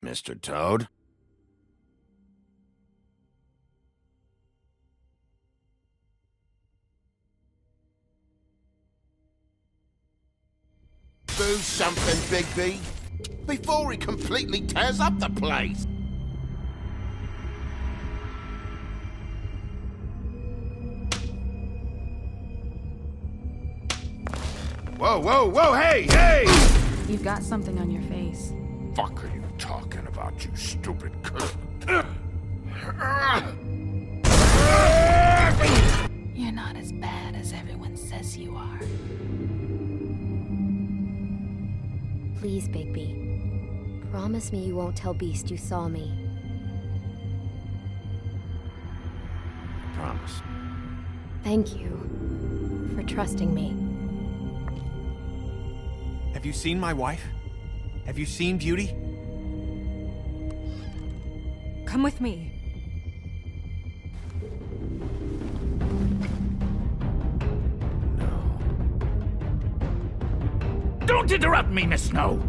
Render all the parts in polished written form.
Mr. Toad? Do something, Bigby, before he completely tears up the place! Whoa, whoa, whoa, hey, hey! You've got something on your face. Fuck are you talking about, you stupid cunt? You're not as bad as everyone says you are. Please, Bigby. Promise me you won't tell Beast you saw me. I promise. Thank you for trusting me. Have you seen my wife? Have you seen Beauty? Come with me. Don't interrupt me, Miss Snow!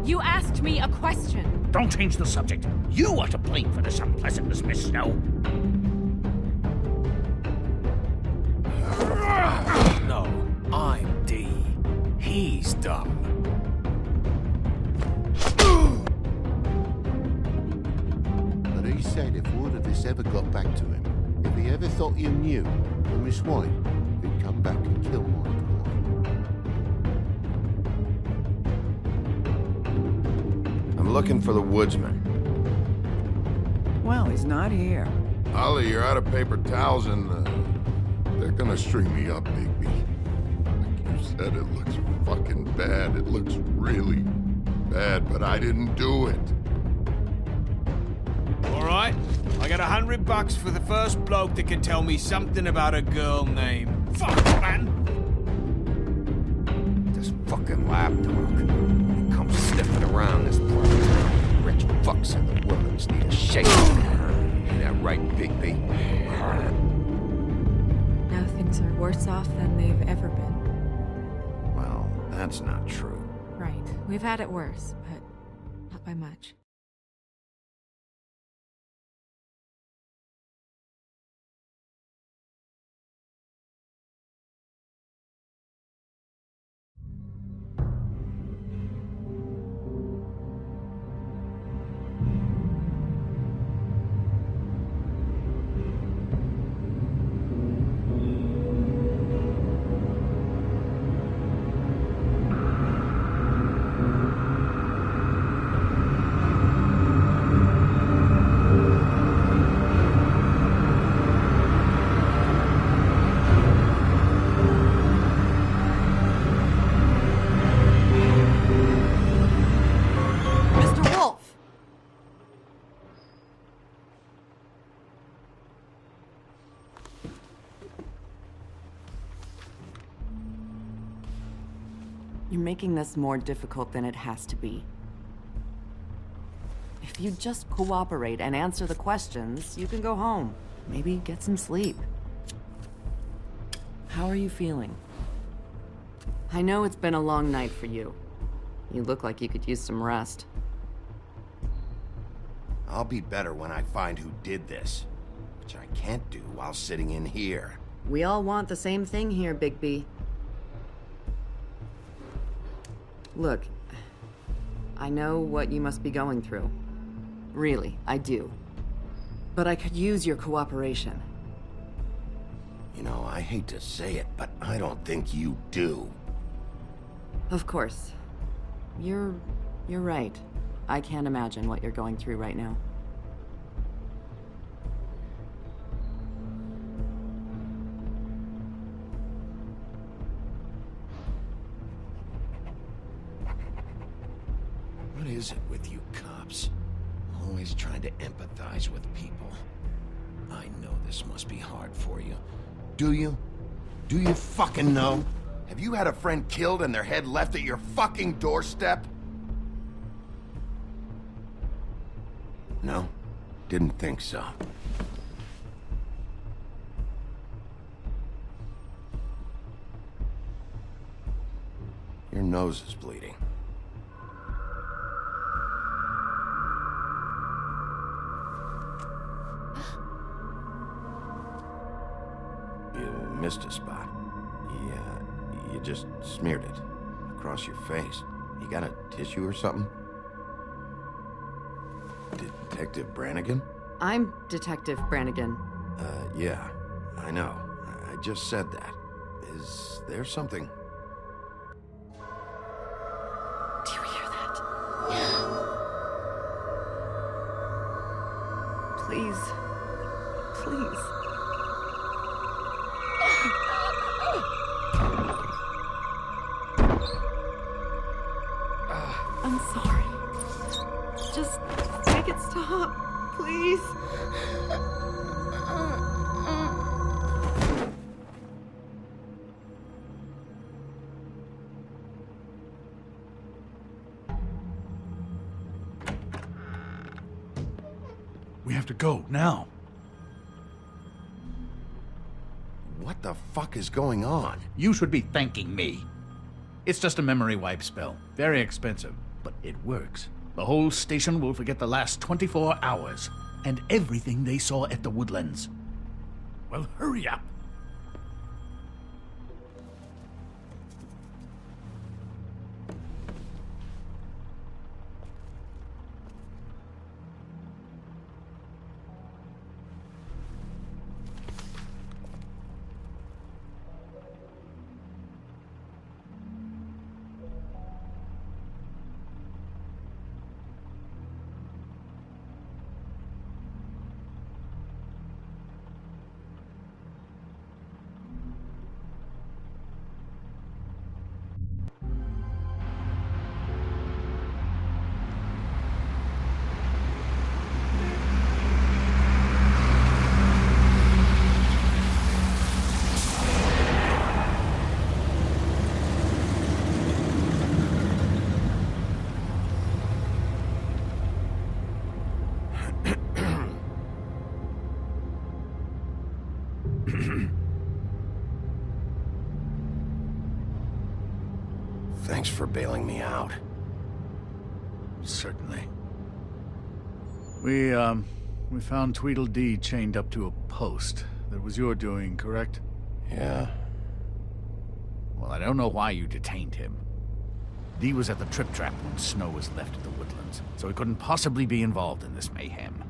You asked me a question. Don't change the subject. You are to blame for this unpleasantness, Miss Snow. No, I'm D. He's dumb. But he said if word of this ever got back to him, if he ever thought you knew, and Miss White, he'd come back and kill my boy. I'm looking for the woodsman. Well, he's not here. Ollie, you're out of paper towels and they're gonna string me up, Bigby. Like you said, it looks fucking bad. It looks really bad, but I didn't do it. All right, I got $100 for the first bloke that can tell me something about a girl named... Fuck, man! This fucking lapdog. He comes sniffing around this place. Rich fucks and the women's need a shake. Ain't that right, Bigby? Now things are worse off than they've ever been. Well, that's not true. Right. We've had it worse, but not by much. You're making this more difficult than it has to be. If you just cooperate and answer the questions, you can go home. Maybe get some sleep. How are you feeling? I know it's been a long night for you. You look like you could use some rest. I'll be better when I find who did this, which I can't do while sitting in here. We all want the same thing here, Bigby. Look, I know what you must be going through. Really, I do. But I could use your cooperation. You know, I hate to say it, but I don't think you do. Of course. You're right. I can't imagine what you're going through right now. What is it with you cops? Always trying to empathize with people. I know this must be hard for you. Do you? Do you fucking know? Have you had a friend killed and their head left at your fucking doorstep? No? Didn't think so. Your nose is bleeding. You missed a spot. You just smeared it across your face. You got a tissue or something? Detective Brannigan? I'm Detective Brannigan. Yeah, I know. I just said that. Is there something? Do you hear that? Please. Please. I'm sorry. Just make it stop, please. We have to go, now. What the fuck is going on? You should be thanking me. It's just a memory wipe spell. Very expensive, but it works. The whole station will forget the last 24 hours and everything they saw at the Woodlands. Well, hurry up. Thanks for bailing me out. Certainly. We found Tweedledee chained up to a post. That was your doing, correct? Yeah. Well, I don't know why you detained him. Dee was at the Trip Trap when Snow was left at the Woodlands, so he couldn't possibly be involved in this mayhem.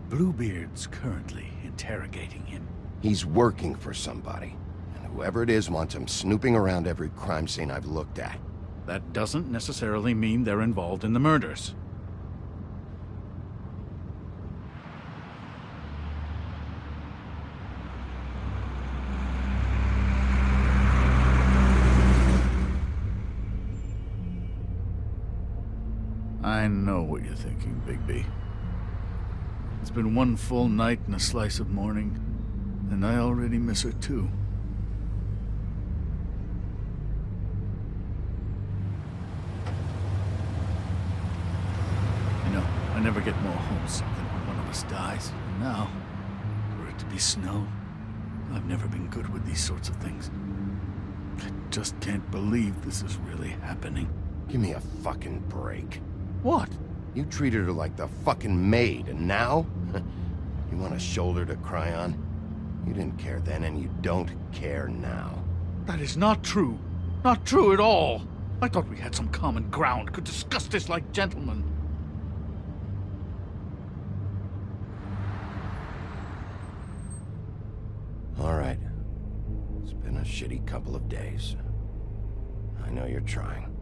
Bluebeard's currently interrogating him. He's working for somebody. And whoever it is wants him snooping around every crime scene I've looked at. That doesn't necessarily mean they're involved in the murders. I know what you're thinking, Bigby. It's been one full night and a slice of morning, and I already miss her too. You know, I never get more homesick than when one of us dies. And now, for it to be Snow, I've never been good with these sorts of things. I just can't believe this is really happening. Give me a fucking break. What? You treated her like the fucking maid, and now? You want a shoulder to cry on? You didn't care then, and you don't care now. That is not true. Not true at all. I thought we had some common ground, could discuss this like gentlemen. All right. It's been a shitty couple of days. I know you're trying.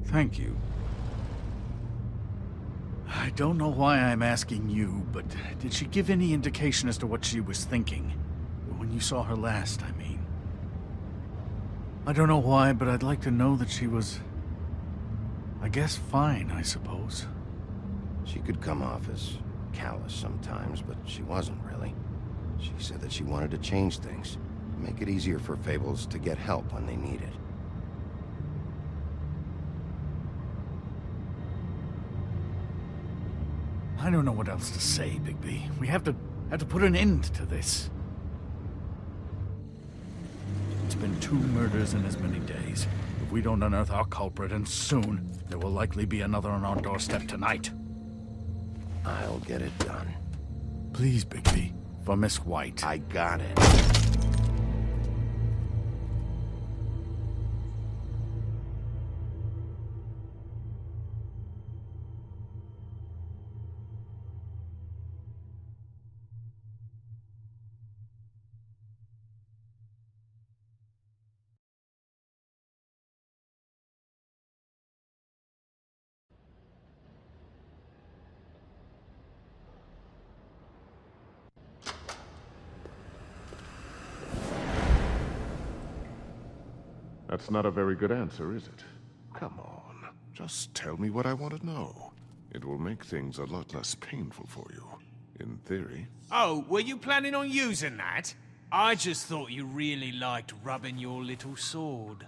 Thank you. I don't know why I'm asking you, but did she give any indication as to what she was thinking? When you saw her last, I mean. I don't know why, but I'd like to know that she was, I guess, fine, I suppose. She could come off as callous sometimes, but she wasn't really. She said that she wanted to change things, make it easier for Fables to get help when they need it. I don't know what else to say, Bigby. We have to put an end to this. It's been 2 murders in as many days. If we don't unearth our culprit, and soon, there will likely be another on our doorstep tonight. I'll get it done. Please, Bigby. For Miss White. I got it. That's not a very good answer, is it? Come on. Just tell me what I want to know. It will make things a lot less painful for you. In theory. Oh, were you planning on using that? I just thought you really liked rubbing your little sword.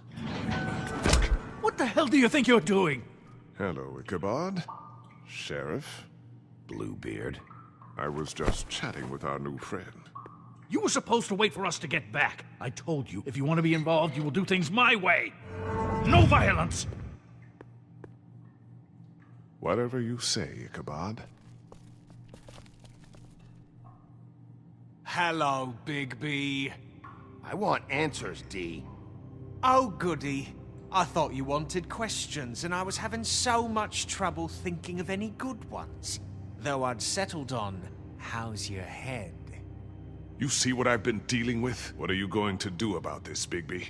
What the hell do you think you're doing? Hello, Ichabod. Sheriff. Bluebeard. I was just chatting with our new friend. You were supposed to wait for us to get back. I told you, if you want to be involved, you will do things my way. No violence! Whatever you say, Ichabod. Hello, Bigby. I want answers, D. Oh, goody. I thought you wanted questions, and I was having so much trouble thinking of any good ones. Though I'd settled on, how's your head? You see what I've been dealing with? What are you going to do about this, Bigby?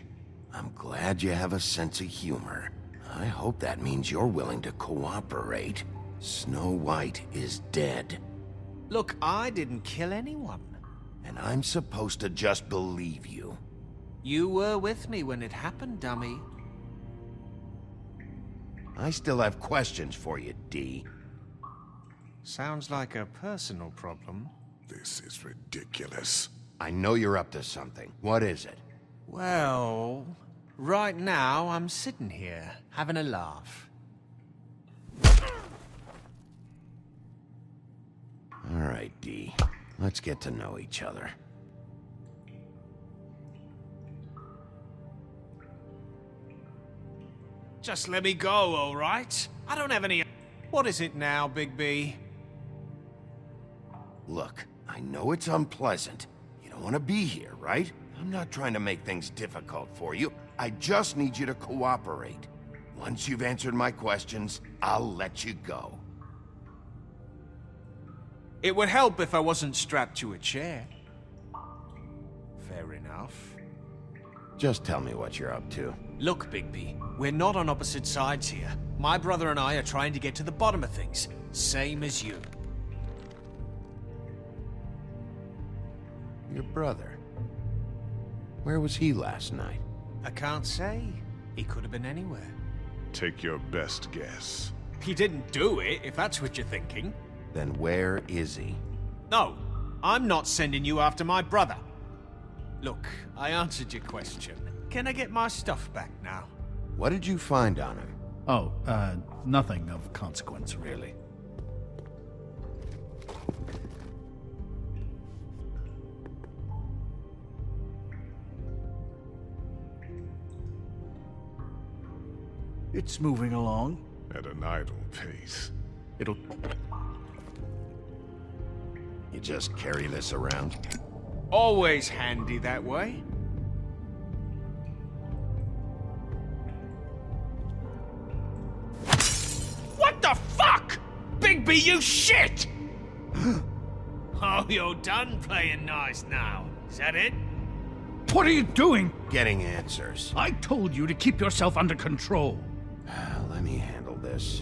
I'm glad you have a sense of humor. I hope that means you're willing to cooperate. Snow White is dead. Look, I didn't kill anyone. And I'm supposed to just believe you. You were with me when it happened, dummy. I still have questions for you, D. Sounds like a personal problem. This is ridiculous. I know you're up to something. What is it? Well, right now I'm sitting here, having a laugh. All right, D. Let's get to know each other. Just let me go, all right? I don't have any... What is it now, Bigby? Look, I know it's unpleasant. You don't want to be here, right? I'm not trying to make things difficult for you. I just need you to cooperate. Once you've answered my questions, I'll let you go. It would help if I wasn't strapped to a chair. Fair enough. Just tell me what you're up to. Look, Bigby, we're not on opposite sides here. My brother and I are trying to get to the bottom of things, same as you. Your brother. Where was he last night? I can't say. He could have been anywhere. Take your best guess. He didn't do it, if that's what you're thinking. Then where is he? No, I'm not sending you after my brother. Look, I answered your question. Can I get my stuff back now? What did you find on him? Oh, nothing of consequence, really. It's moving along. At an idle pace. It'll... You just carry this around? Always handy that way. What the fuck? Bigby, you shit! Oh, you're done playing nice now. Is that it? What are you doing? Getting answers. I told you to keep yourself under control. Let me handle this.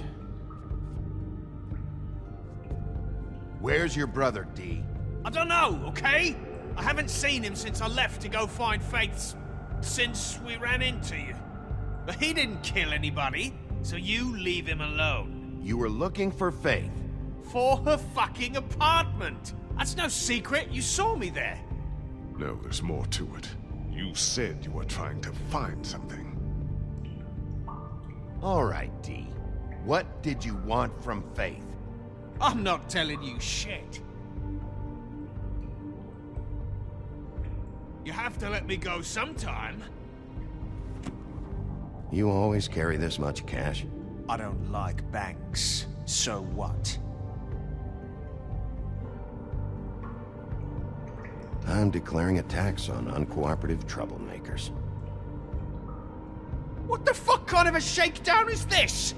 Where's your brother, D? I don't know, okay? I haven't seen him since I left to go find Faith since we ran into you. But he didn't kill anybody, so you leave him alone. You were looking for Faith. For her fucking apartment! That's no secret, you saw me there. No, there's more to it. You said you were trying to find something. All right, D. What did you want from Faith? I'm not telling you shit. You have to let me go sometime. You always carry this much cash? I don't like banks. So what? I'm declaring a tax on uncooperative troublemakers. What the fuck kind of a shakedown is this?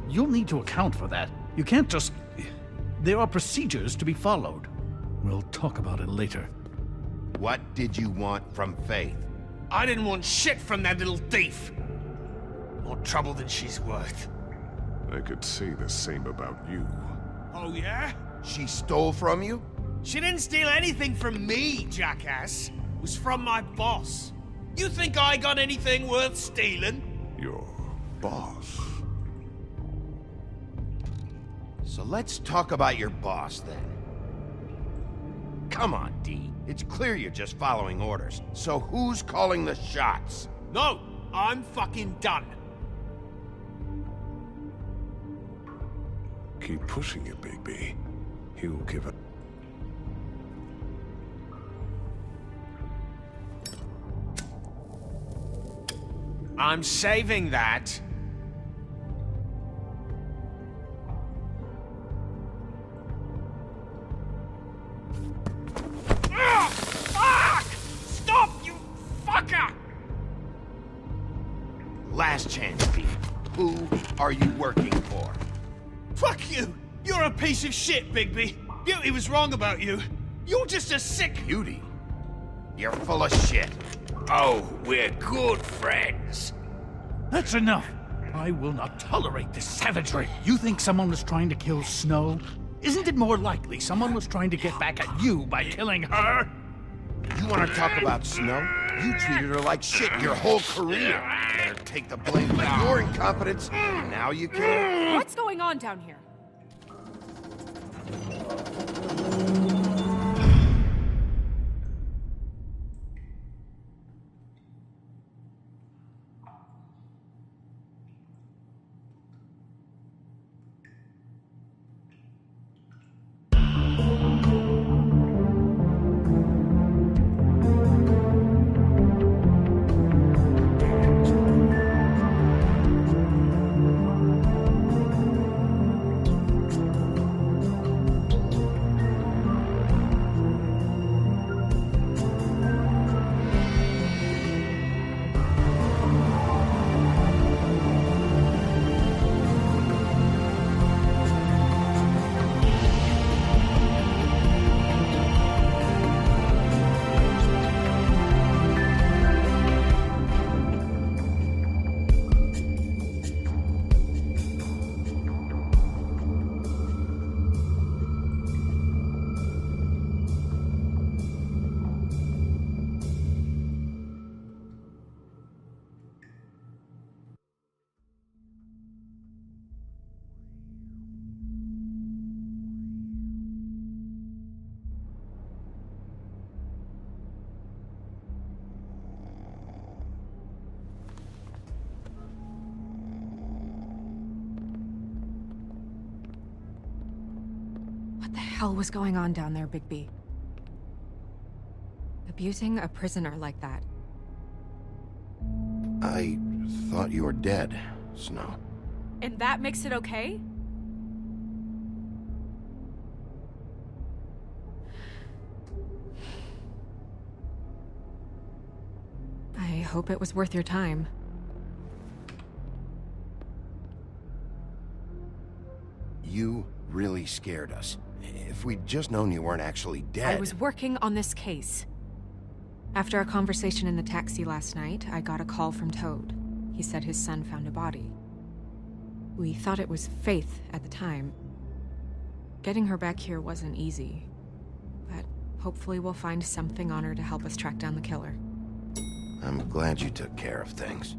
You'll need to account for that. You can't just... There are procedures to be followed. We'll talk about it later. What did you want from Faith? I didn't want shit from that little thief. More trouble than she's worth. I could say the same about you. Oh yeah? She stole from you? She didn't steal anything from me, jackass. It was from my boss. You think I got anything worth stealing? Your boss. So let's talk about your boss then. Come on, D. It's clear you're just following orders. So who's calling the shots? No, I'm fucking done. Keep pushing it, Bigby. He'll give it. I'm saving that. Ah! Fuck! Stop, you fucker! Last chance, D. Who are you working for? Fuck you! You're a piece of shit, Bigby. Beauty was wrong about you. You're just a sick... Beauty? You're full of shit. Oh, we're good friends. That's enough! I will not tolerate this savagery. You think someone was trying to kill Snow? Isn't it more likely someone was trying to get back at you by killing her? You want to talk about Snow? You treated her like shit your whole career. Better take the blame for your incompetence. Now you can. What's going on down here? What the hell was going on down there, Bigby? Abusing a prisoner like that. I thought you were dead, Snow. And that makes it okay? I hope it was worth your time. You really scared us. If we'd just known you weren't actually dead... I was working on this case. After our conversation in the taxi last night, I got a call from Toad. He said his son found a body. We thought it was Faith at the time. Getting her back here wasn't easy. But hopefully we'll find something on her to help us track down the killer. I'm glad you took care of things.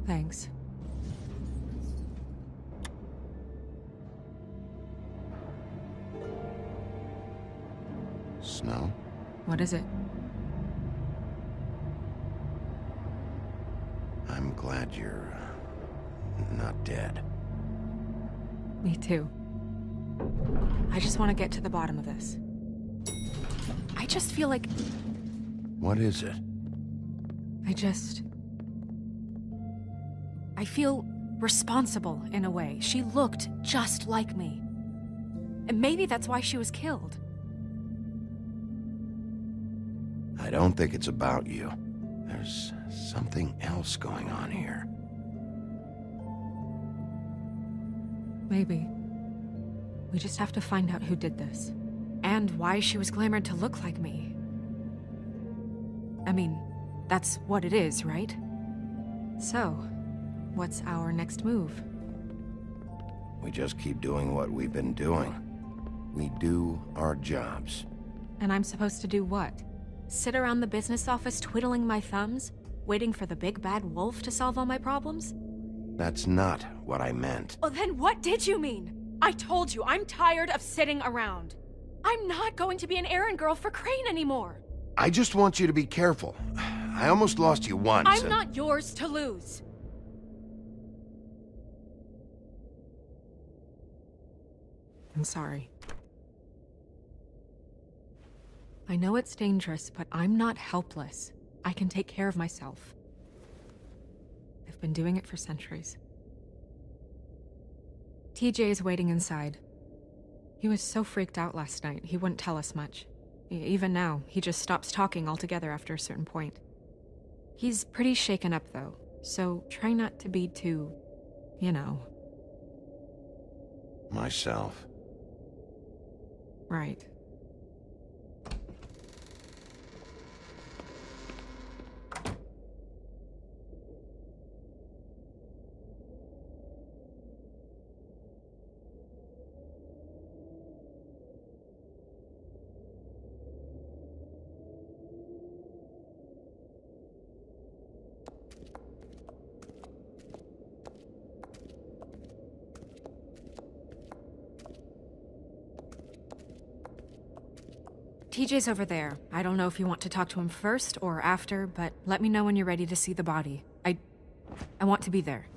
Thanks. Snow? What is it? I'm glad you're not dead. Me too. I just want to get to the bottom of this. I just feel like What is it? I feel responsible in a way. She looked just like me. And maybe that's why she was killed. I don't think it's about you. There's something else going on here. Maybe. We just have to find out who did this. And why she was glamored to look like me. I mean, that's what it is, right? So, what's our next move? We just keep doing what we've been doing. We do our jobs. And I'm supposed to do what? Sit around the business office twiddling my thumbs, waiting for the big bad wolf to solve all my problems? That's not what I meant. Well, then what did you mean? I told you, I'm tired of sitting around. I'm not going to be an errand girl for Crane anymore. I just want you to be careful. I almost lost you once. I'm not yours to lose. I'm sorry. I know it's dangerous, but I'm not helpless. I can take care of myself. I've been doing it for centuries. TJ is waiting inside. He was so freaked out last night, he wouldn't tell us much. Even now, he just stops talking altogether after a certain point. He's pretty shaken up, though, so try not to be too, you know. Myself. Right. TJ's over there. I don't know if you want to talk to him first or after, but let me know when you're ready to see the body. I want to be there.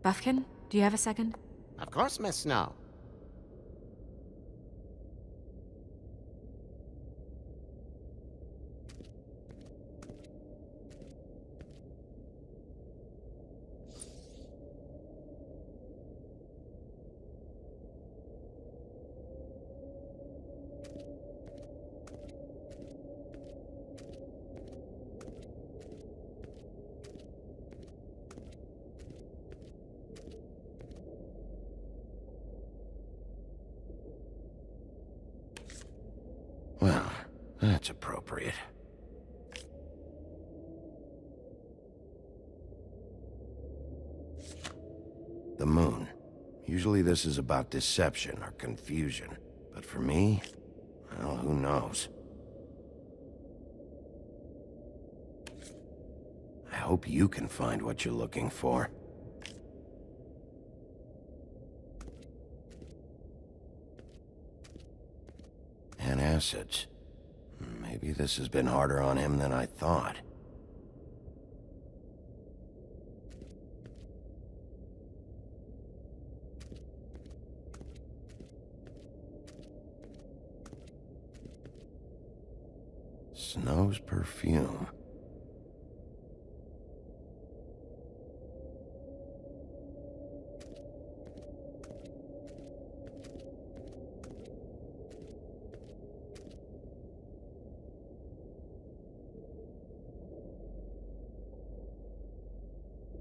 Buffkin, do you have a second? Of course, Miss Snow. Well, that's appropriate. The moon. Usually this is about deception or confusion. But for me, well, who knows? I hope you can find what you're looking for. And acids. Maybe this has been harder on him than I thought. Snow's perfume.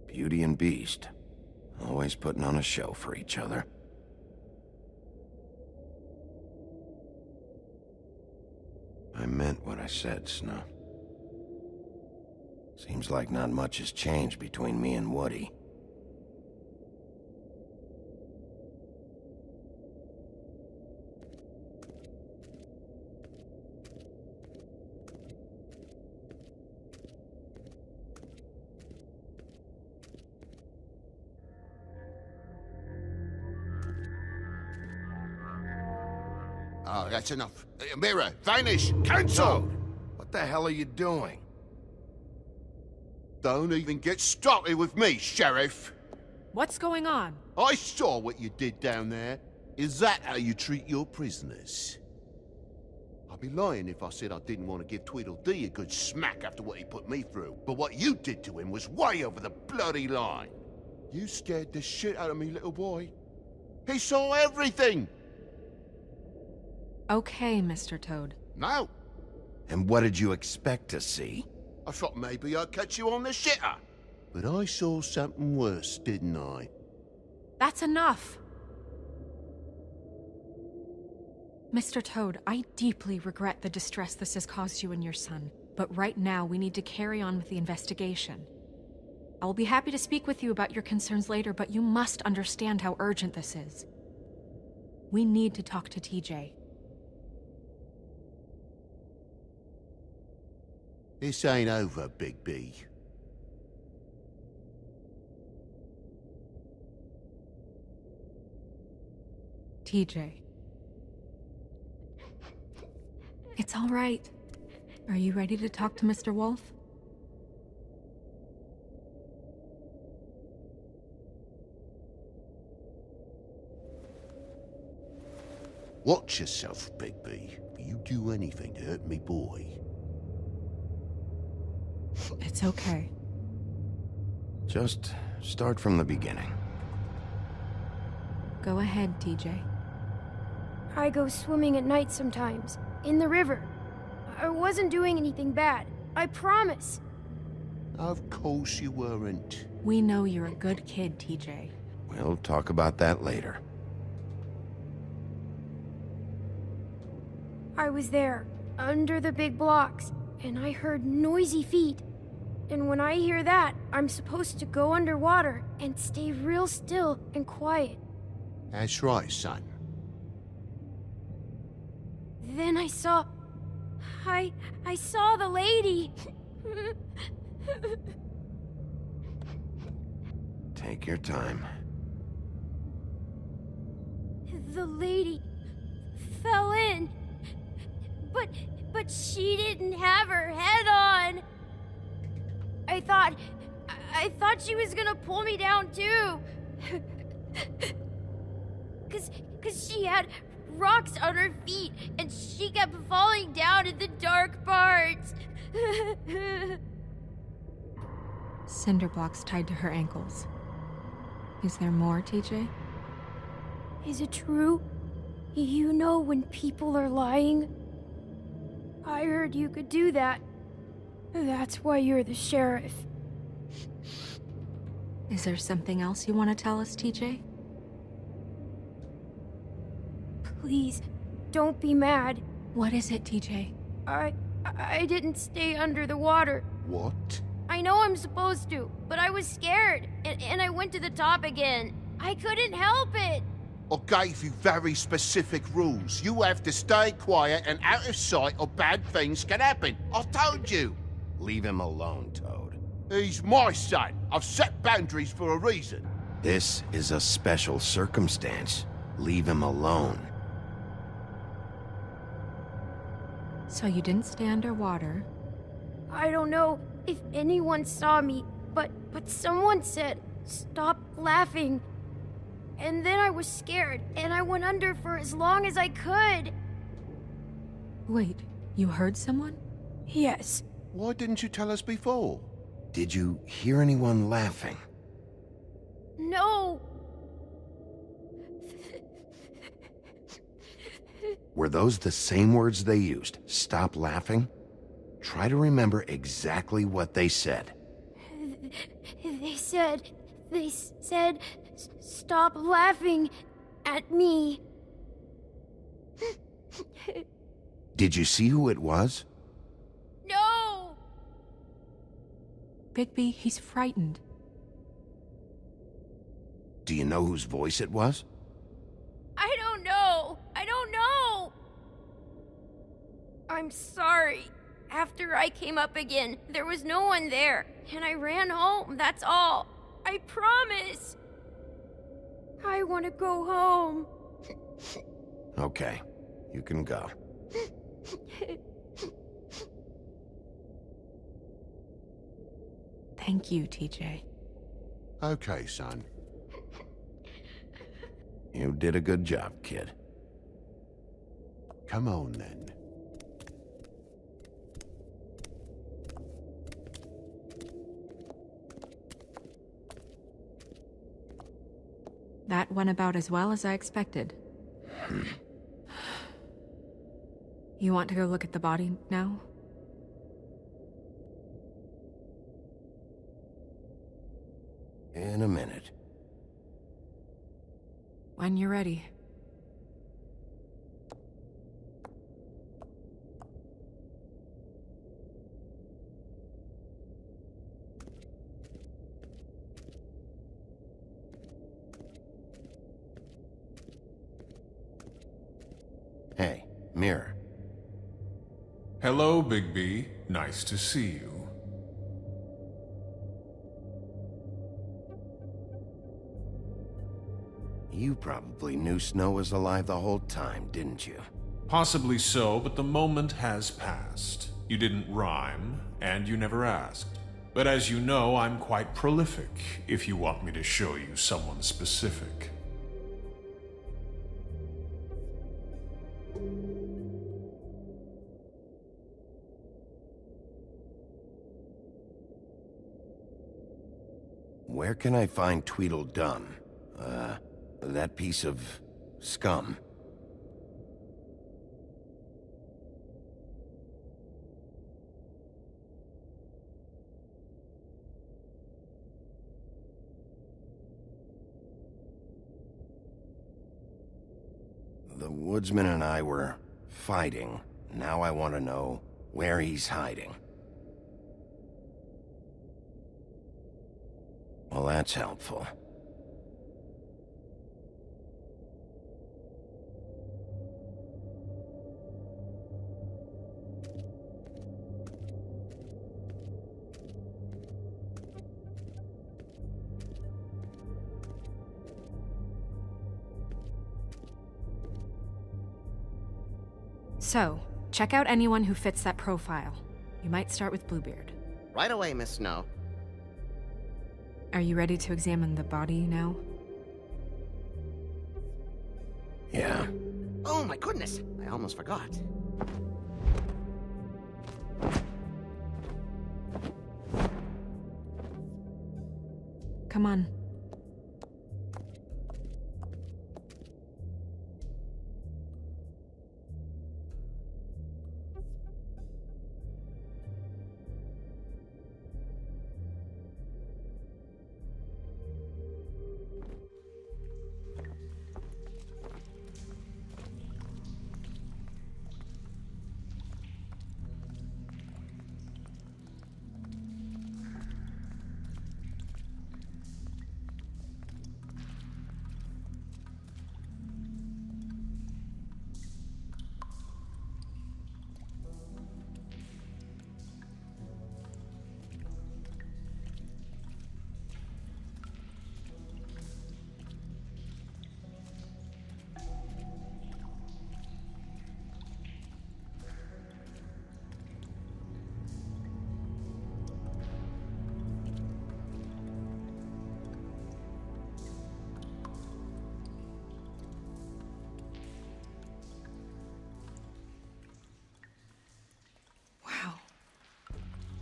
Beauty and Beast. Always putting on a show for each other. I meant what I said, Snow. Seems like not much has changed between me and Woody. Oh, that's enough. Mirror, vanish, cancel! What the hell are you doing? Don't even get started with me, Sheriff. What's going on? I saw what you did down there. Is that how you treat your prisoners? I'd be lying if I said I didn't want to give Tweedledee a good smack after what he put me through. But what you did to him was way over the bloody line. You scared the shit out of me, little boy. He saw everything! Okay, Mr. Toad. No. And what did you expect to see? I thought maybe I'd catch you on the shitter. But I saw something worse, didn't I? That's enough! Mr. Toad, I deeply regret the distress this has caused you and your son, but right now we need to carry on with the investigation. I will be happy to speak with you about your concerns later, but you must understand how urgent this is. We need to talk to TJ. This ain't over, Big B. TJ. It's all right. Are you ready to talk to Mr. Wolf? Watch yourself, Big B. If you do anything to hurt me, boy. It's okay. Just start from the beginning. Go ahead, TJ. I go swimming at night sometimes, in the river. I wasn't doing anything bad. I promise. Of course you weren't. We know you're a good kid, TJ. We'll talk about that later. I was there, under the big blocks, and I heard noisy feet. And when I hear that, I'm supposed to go underwater and stay real still and quiet. That's right, son. Then I saw the lady. Take your time. The lady fell in. But she didn't have her head on. I thought she was gonna pull me down too. Cause she had rocks on her feet and she kept falling down in the dark parts. Cinder blocks tied to her ankles. Is there more, TJ? Is it true? You know when people are lying? I heard you could do that. That's why you're the sheriff. Is there something else you want to tell us, TJ? Please, don't be mad. What is it, TJ? I didn't stay under the water. What? I know I'm supposed to, but I was scared, and I went to the top again. I couldn't help it. I gave you very specific rules. You have to stay quiet and out of sight or bad things can happen. I told you. Leave him alone, Toad. He's my son. I've set boundaries for a reason. This is a special circumstance. Leave him alone. So you didn't stay underwater. I don't know if anyone saw me, but someone said, "Stop laughing." And then I was scared, and I went under for as long as I could. Wait, you heard someone? Yes. Why didn't you tell us before? Did you hear anyone laughing? No. Were those the same words they used? Stop laughing? Try to remember exactly what they said. They said, "Stop laughing at me." Did you see who it was? No! Bigby, he's frightened. Do you know whose voice it was? I don't know. I'm sorry. After I came up again, there was no one there, and I ran home, that's all. I promise. I want to go home. Okay, you can go. Thank you, TJ. Okay, son. You did a good job, kid. Come on, then. That went about as well as I expected. You want to go look at the body now? In a minute. When you're ready. Hey, Mirror. Hello, Bigby. Nice to see you. You probably knew Snow was alive the whole time, didn't you? Possibly so, but the moment has passed. You didn't rhyme, and you never asked. But as you know, I'm quite prolific, if you want me to show you someone specific. Where can I find Tweedledum? That piece of scum. The woodsman and I were fighting. Now I want to know where he's hiding. Well, that's helpful. So, check out anyone who fits that profile. You might start with Bluebeard. Right away, Miss Snow. Are you ready to examine the body now? Yeah. Oh my goodness, I almost forgot. Come on.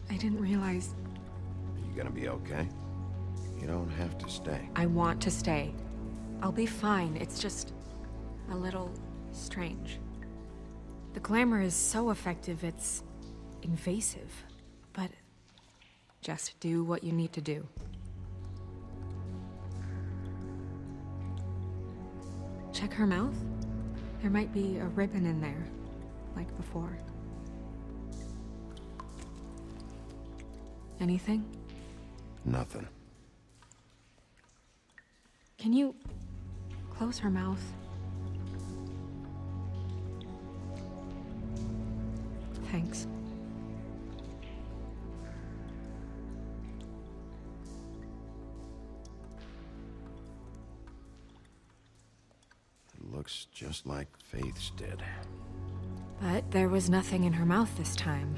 I didn't realize... You gonna be okay? You don't have to stay. I want to stay. I'll be fine. It's just... a little... strange. The glamour is so effective, it's... invasive. But... just do what you need to do. Check her mouth? There might be a ribbon in there, like before. Anything? Nothing. Can you close her mouth? Thanks. It looks just like Faith's did. But there was nothing in her mouth this time.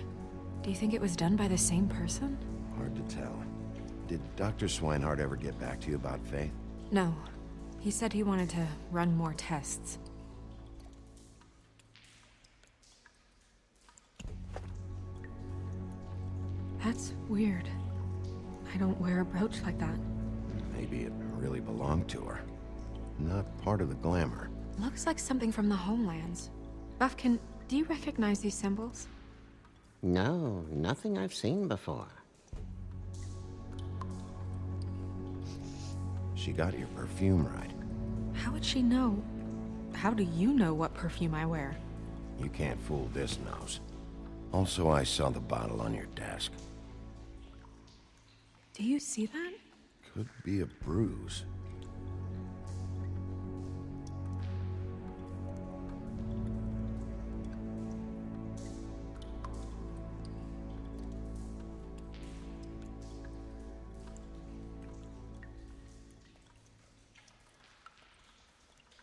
Do you think it was done by the same person? Hard to tell. Did Dr. Swinehart ever get back to you about Faith? No. He said he wanted to run more tests. That's weird. I don't wear a brooch like that. Maybe it really belonged to her. Not part of the glamour. Looks like something from the homelands. Buffkin, do you recognize these symbols? No, nothing I've seen before. She got your perfume right. How would she know? How do you know what perfume I wear? You can't fool this nose. Also, I saw the bottle on your desk. Do you see that? Could be a bruise.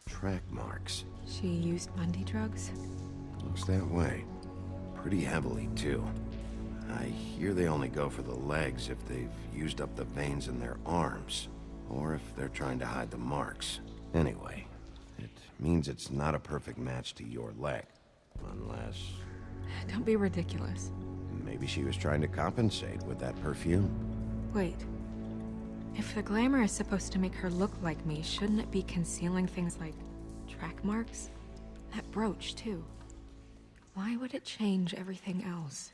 Track marks. She used Mundy drugs? Looks that way. Pretty heavily, too. I hear they only go for the legs if they've used up the veins in their arms, or if they're trying to hide the marks. Anyway, it means it's not a perfect match to your leg. Unless... Don't be ridiculous. maybe she was trying to compensate with that perfume. Wait. If the glamour is supposed to make her look like me, shouldn't it be concealing things like track marks? That brooch, too. Why would it change everything else?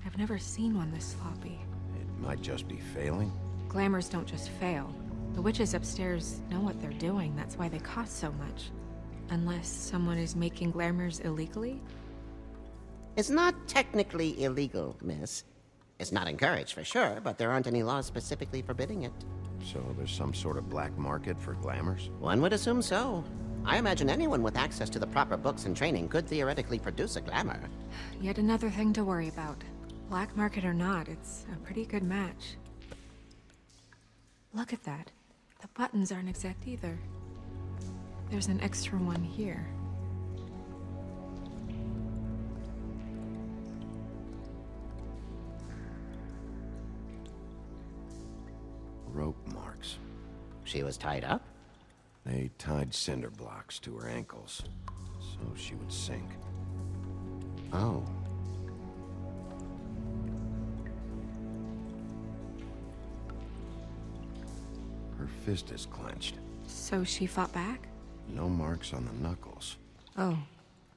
I've never seen one this sloppy. It might just be failing. Glamours don't just fail. The witches upstairs know what they're doing, that's why they cost so much. Unless someone is making glamours illegally? It's not technically illegal, miss. It's not encouraged for sure, but there aren't any laws specifically forbidding it. So there's some sort of black market for glamours? One would assume so. I imagine anyone with access to the proper books and training could theoretically produce a glamour. Yet another thing to worry about. Black market or not, it's a pretty good match. Look at that. The buttons aren't exact either. There's an extra one here. Rope marks. She was tied up? They tied cinder blocks to her ankles, so she would sink. Oh. Her fist is clenched. So she fought back? No marks on the knuckles. Oh,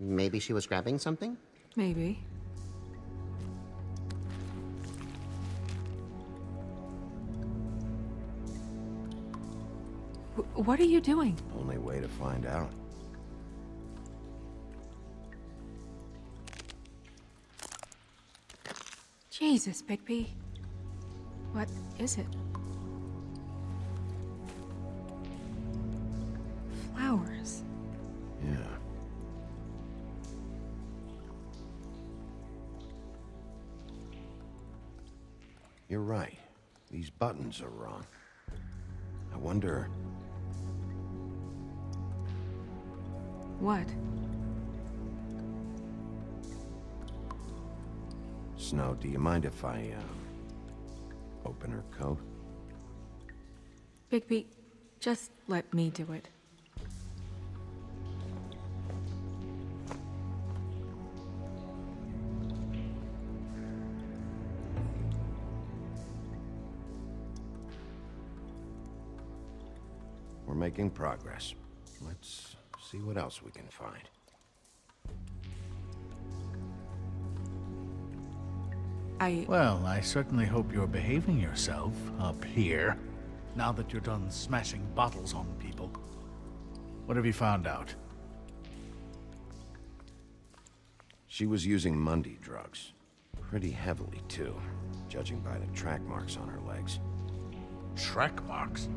Maybe she was grabbing something? maybe. What are you doing? Only way to find out. Jesus, Bigby. What is it? Flowers. Yeah. You're right. These buttons are wrong. I wonder... What? Snow, do you mind if I, open her coat? Bigby, just let me do it. We're making progress. Let's see what else we can find. Well, I certainly hope you're behaving yourself up here, now that you're done smashing bottles on people. What have you found out? She was using Mundy drugs. Pretty heavily, too, judging by the track marks on her legs. Track marks?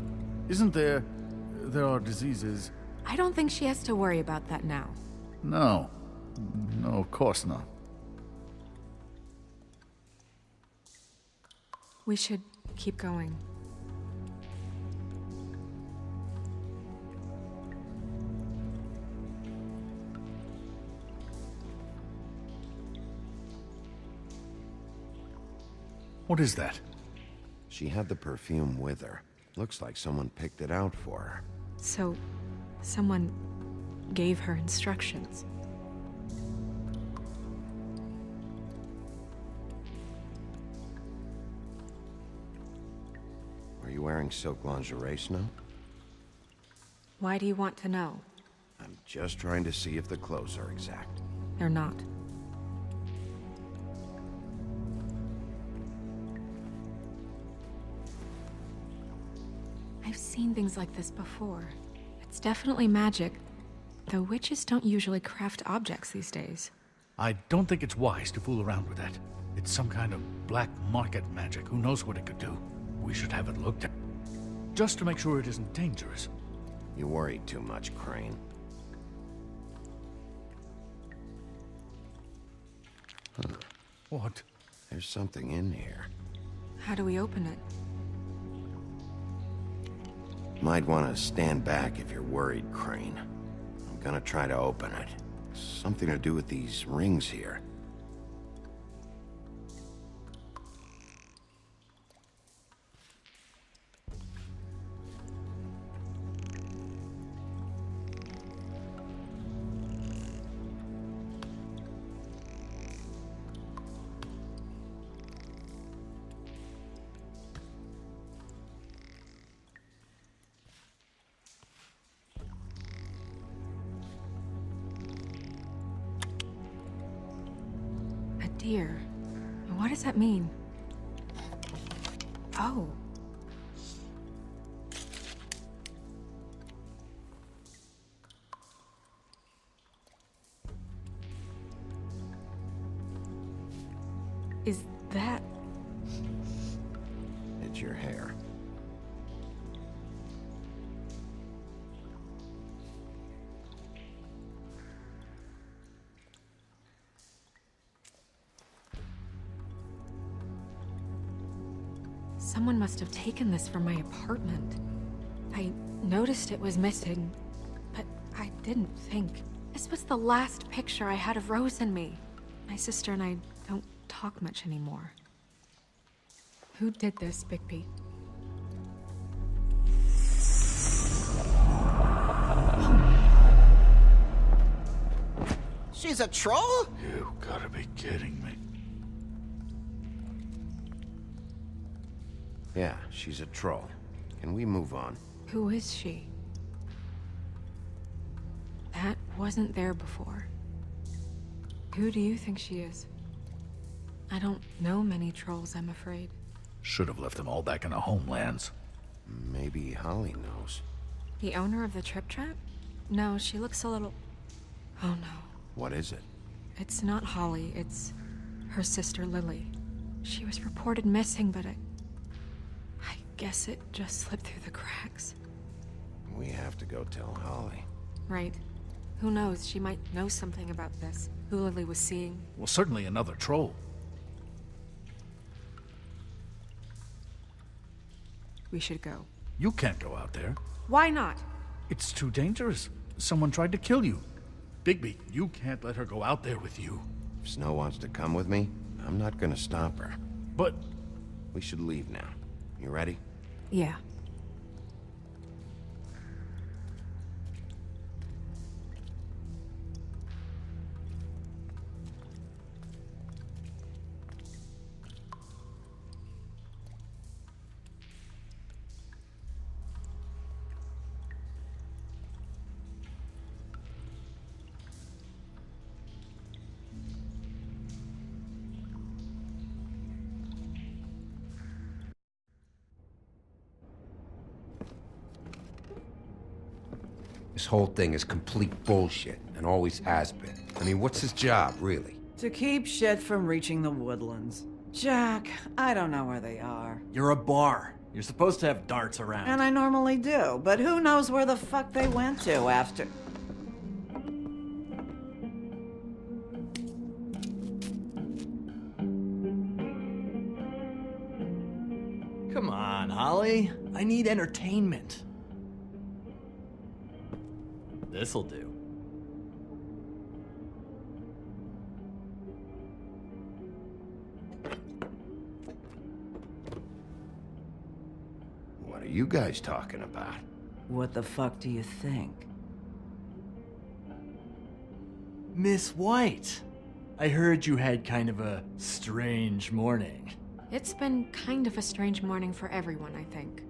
Isn't there... there are diseases... I don't think she has to worry about that now. No. No, of course not. We should keep going. What is that? She had the perfume with her. Looks like someone picked it out for her. So, someone gave her instructions. Are you wearing silk lingerie, Snow? Why do you want to know? I'm just trying to see if the clothes are exact. They're not. I've seen things like this before. It's definitely magic, though witches don't usually craft objects these days. I don't think it's wise to fool around with that. It's some kind of black market magic. Who knows what it could do? We should have it looked at. Just to make sure it isn't dangerous. You worry too much, Crane. Huh. What? There's something in here. How do we open it? Might want to stand back if you're worried, Crane. I'm gonna try to open it. Something to do with these rings here. Dear, what does that mean? Oh. Is that... It's your hair. Someone must have taken this from my apartment. I noticed it was missing, but I didn't think. This was the last picture I had of Rose and me. My sister and I don't talk much anymore. Who did this, Bigby? She's a troll? You gotta be kidding me. Yeah, she's a troll. Can we move on? Who is she? That wasn't there before. Who do you think she is? I don't know many trolls, I'm afraid. Should have left them all back in the homelands. Maybe Holly knows. The owner of the Trip Trap? No, she looks a little... Oh no. What is it? It's not Holly, it's her sister Lily. She was reported missing, but I guess it just slipped through the cracks. We have to go tell Holly. Right. Who knows, she might know something about this. Who Lily was seeing. Well, certainly another troll. We should go. You can't go out there. Why not? It's too dangerous. Someone tried to kill you. Bigby, you can't let her go out there with you. If Snow wants to come with me, I'm not gonna stop her. But... We should leave now. You ready? Yeah. This whole thing is complete bullshit, and always has been. I mean, what's his job, really? To keep shit from reaching the woodlands. Jack, I don't know where they are. You're a bar. You're supposed to have darts around. And I normally do, but who knows where the fuck they went to after... Come on, Holly. I need entertainment. This'll do. What are you guys talking about? What the fuck do you think? Miss White, I heard you had kind of a strange morning. It's been kind of a strange morning for everyone, I think.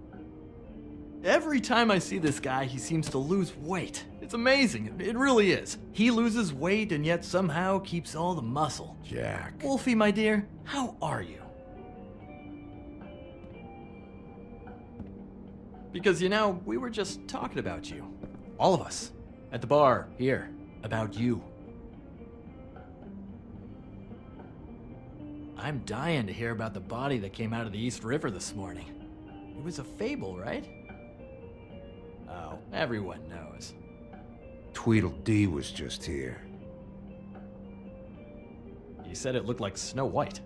Every time I see this guy, he seems to lose weight. It's amazing. It really is. He loses weight and yet somehow keeps all the muscle. Jack. Wolfie, my dear, how are you? Because, you know, we were just talking about you. All of us. At the bar, here. About you. I'm dying to hear about the body that came out of the East River this morning. It was a fable, right? Oh, everyone knows. Tweedledee was just here. You said it looked like Snow White.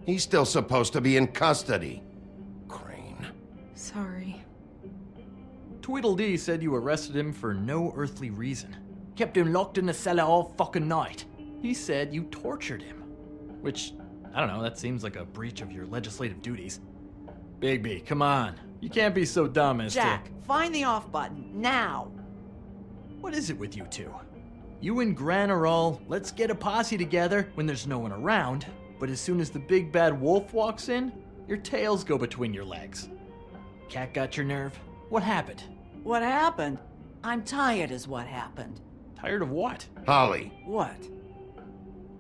He's still supposed to be in custody. Crane. Sorry. Tweedledee said you arrested him for no earthly reason. Kept him locked in the cellar all fucking night. He said you tortured him. Which, I don't know, that seems like a breach of your legislative duties. Bigby, come on. You can't be so dumb as Jack, find the off button, now! What is it with you two? You and Gran are all, let's get a posse together when there's no one around, but as soon as the big bad wolf walks in, your tails go between your legs. Cat got your nerve? What happened? What happened? I'm tired is what happened. Tired of what? Holly. What?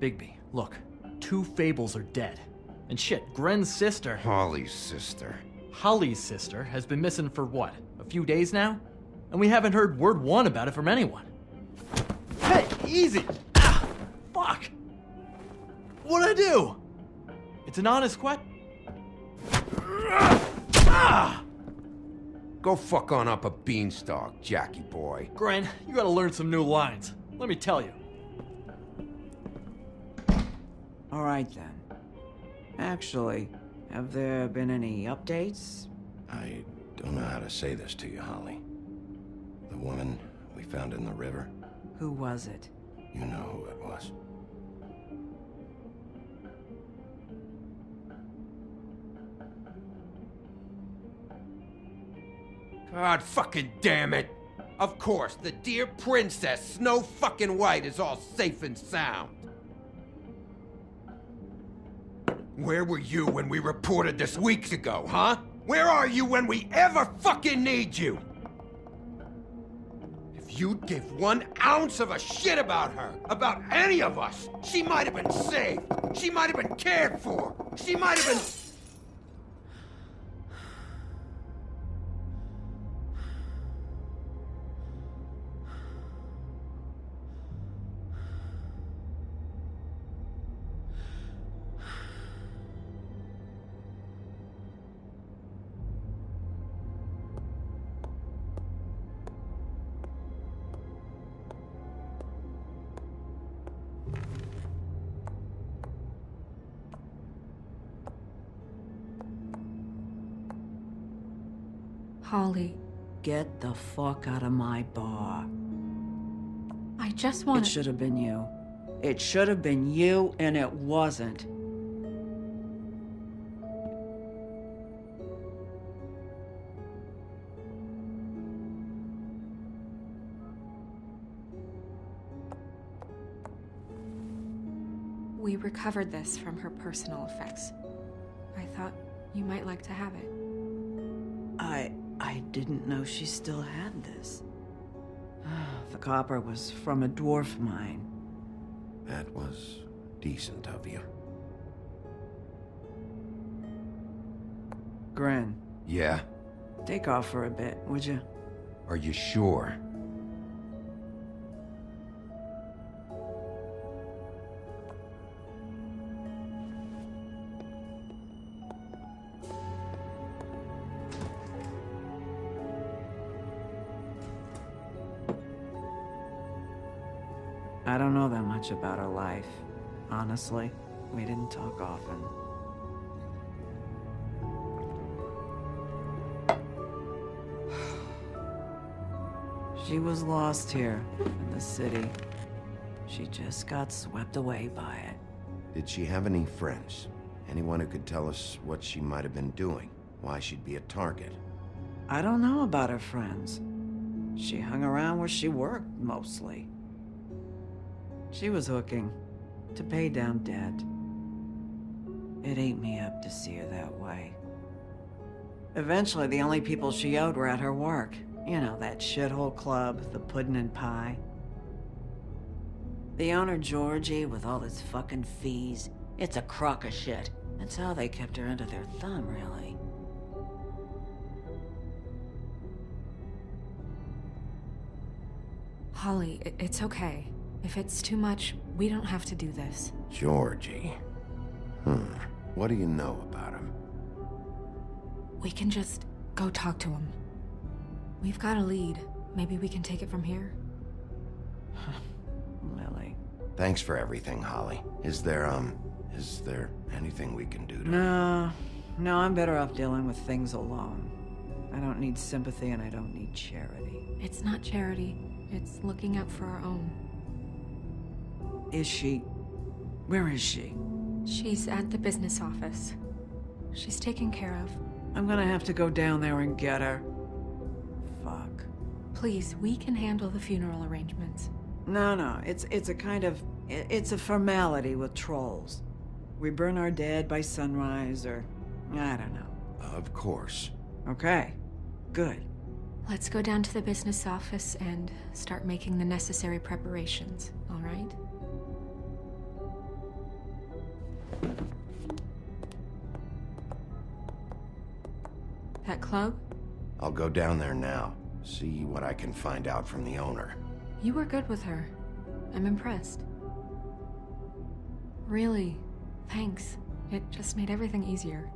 Bigby, look. 2 fables are dead. And shit, Gren's sister... Holly's sister. Holly's sister has been missing for what? A few days now? And we haven't heard word one about it from anyone. Hey, easy! Ah, fuck! What'd I do? It's an honest question. Ah! Go fuck on up a beanstalk, Jackie boy. Gren, you gotta learn some new lines. Let me tell you. All right then. Actually, have there been any updates? I don't know how to say this to you, Holly. The woman we found in the river. Who was it? You know who it was. God fucking damn it! Of course, the dear princess, Snow fucking White, is all safe and sound. Where were you when we reported this weeks ago, huh? Where are you when we ever fucking need you? If you'd give 1 ounce of a shit about her, about any of us, she might have been saved. She might have been cared for. She might have been... Holly. Get the fuck out of my bar. I just want It should have been you. It should have been you, and it wasn't. We recovered this from her personal effects. I thought you might like to have it. I didn't know she still had this. The copper was from a dwarf mine. That was decent of you. Gren, Yeah? take off for a bit, would you? Are you sure? I don't know that much about her life. Honestly, we didn't talk often. She was lost here in the city. She just got swept away by it. Did she have any friends? Anyone who could tell us what she might have been doing? Why she'd be a target? I don't know about her friends. She hung around where she worked, mostly. She was hooking to pay down debt. It ate me up to see her that way. Eventually, the only people she owed were at her work. You know, that shithole club, the Puddin' and Pie. The owner, Georgie, with all his fucking fees, it's a crock of shit. That's how they kept her under their thumb, really. Holly, it's okay. If it's too much, we don't have to do this. Georgie. What do you know about him? We can just go talk to him. We've got a lead. Maybe we can take it from here? Lily. Thanks for everything, Holly. Is there anything we can do to... No, I'm better off dealing with things alone. I don't need sympathy and I don't need charity. It's not charity. It's looking out for our own. Is she... Where is she? She's at the business office. She's taken care of. I'm gonna have to go down there and get her. Fuck. Please, we can handle the funeral arrangements. No, it's a kind of... It's a formality with trolls. We burn our dead by sunrise, or... I don't know. Of course. Okay. Good. Let's go down to the business office and start making the necessary preparations, all right? That club? I'll go down there now. See what I can find out from the owner. You were good with her. I'm impressed. Really, thanks. It just made everything easier.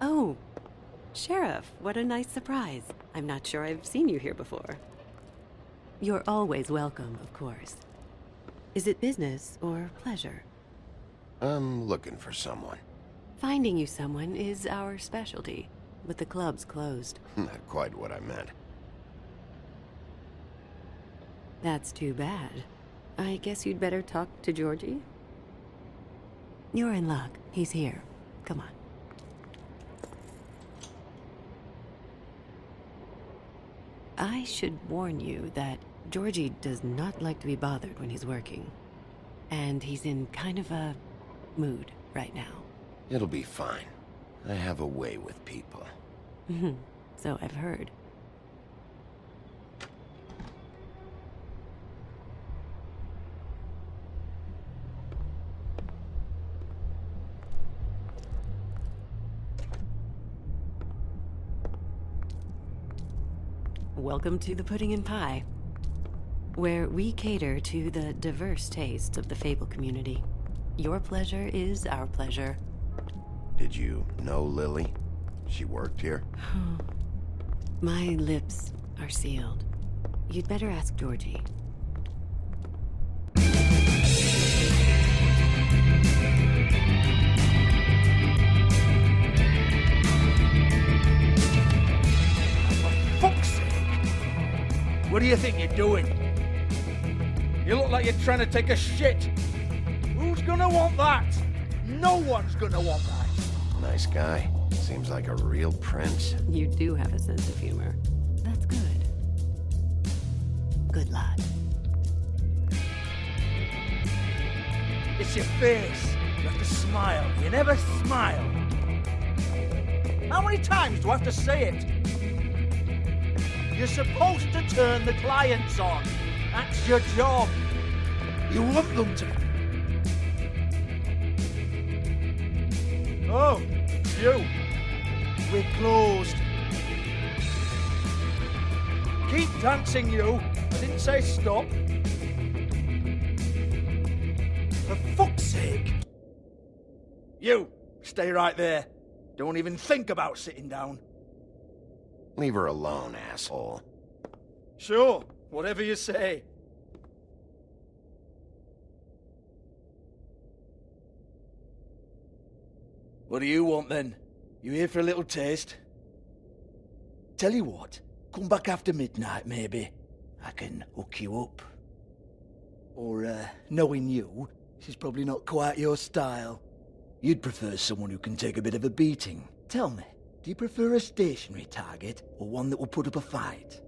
Oh, Sheriff, what a nice surprise. I'm not sure I've seen you here before. You're always welcome, of course. Is it business or pleasure? I'm looking for someone. Finding you someone is our specialty, but the club's closed. Not quite what I meant. That's too bad. I guess you'd better talk to Georgie? You're in luck. He's here. Come on. I should warn you that Georgie does not like to be bothered when he's working. And he's in kind of a mood right now. It'll be fine. I have a way with people. So I've heard. Welcome to the Pudding and Pie, where we cater to the diverse tastes of the Fable community. Your pleasure is our pleasure. Did you know Lily? She worked here? My lips are sealed. You'd better ask Georgie. Fuck's sake! What do you think you're doing? You look like you're trying to take a shit. Who's gonna want that? No one's gonna want that. Nice guy. Seems like a real prince. You do have a sense of humor. That's good. Good lad. It's your face. You have to smile. You never smile. How many times do I have to say it? You're supposed to turn the clients on. That's your job. You want them to... Oh, you. We're closed. Keep dancing, you. I didn't say stop. For fuck's sake. You, stay right there. Don't even think about sitting down. Leave her alone, asshole. Sure, whatever you say. What do you want then? You here for a little taste? Tell you what, come back after midnight maybe. I can hook you up. Or, knowing you, she's probably not quite your style. You'd prefer someone who can take a bit of a beating. Tell me, do you prefer a stationary target or one that will put up a fight?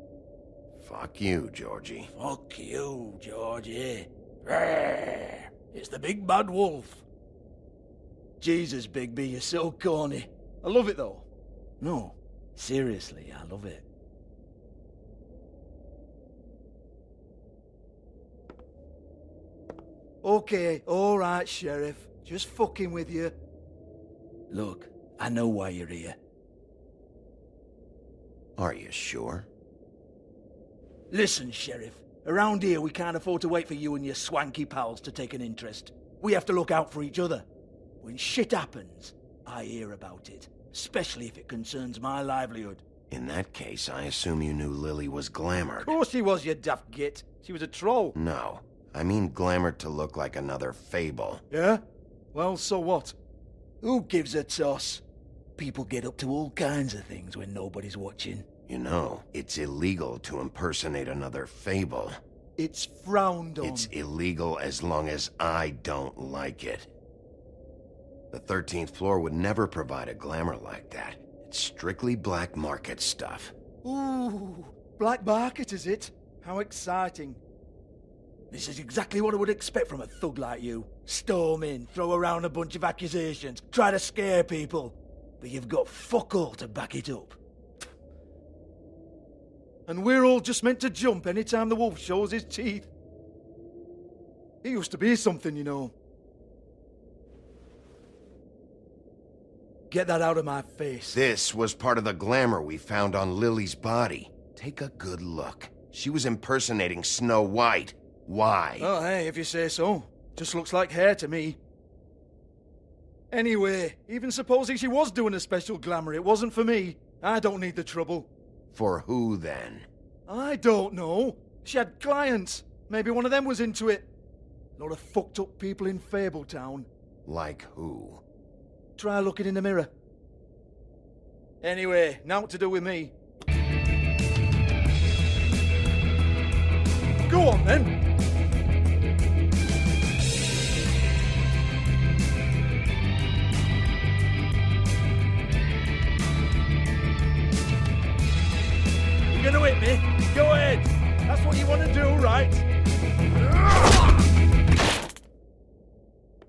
Fuck you, Georgie. Fuck you, Georgie. Rawr. It's the big bad wolf. Jesus, Bigby, you're so corny. I love it though. No, seriously, I love it. Okay, alright, Sheriff. Just fucking with you. Look, I know why you're here. Are you sure? Listen, Sheriff. Around here, we can't afford to wait for you and your swanky pals to take an interest. We have to look out for each other. When shit happens, I hear about it. Especially if it concerns my livelihood. In that case, I assume you knew Lily was glamored. Of course she was, you daft git. She was a troll. No. I mean glamored to look like another fable. Yeah? Well, so what? Who gives a toss? People get up to all kinds of things when nobody's watching. You know, it's illegal to impersonate another fable. It's frowned on. It's illegal as long as I don't like it. The 13th floor would never provide a glamour like that. It's strictly black market stuff. Ooh, black market is it? How exciting. This is exactly what I would expect from a thug like you. Storm in, throw around a bunch of accusations, try to scare people. But you've got fuck all to back it up. And we're all just meant to jump any time the wolf shows his teeth. He used to be something, you know. Get that out of my face. This was part of the glamour we found on Lily's body. Take a good look. She was impersonating Snow White. Why? Oh, hey, if you say so. Just looks like hair to me. Anyway, even supposing she was doing a special glamour, it wasn't for me. I don't need the trouble. For who, then? I don't know. She had clients. Maybe one of them was into it. A lot of fucked up people in Fabletown. Like who? Try looking in the mirror. Anyway, now what to do with me. Go on, then. You're gonna hit me? Go ahead. That's what you want to do, right?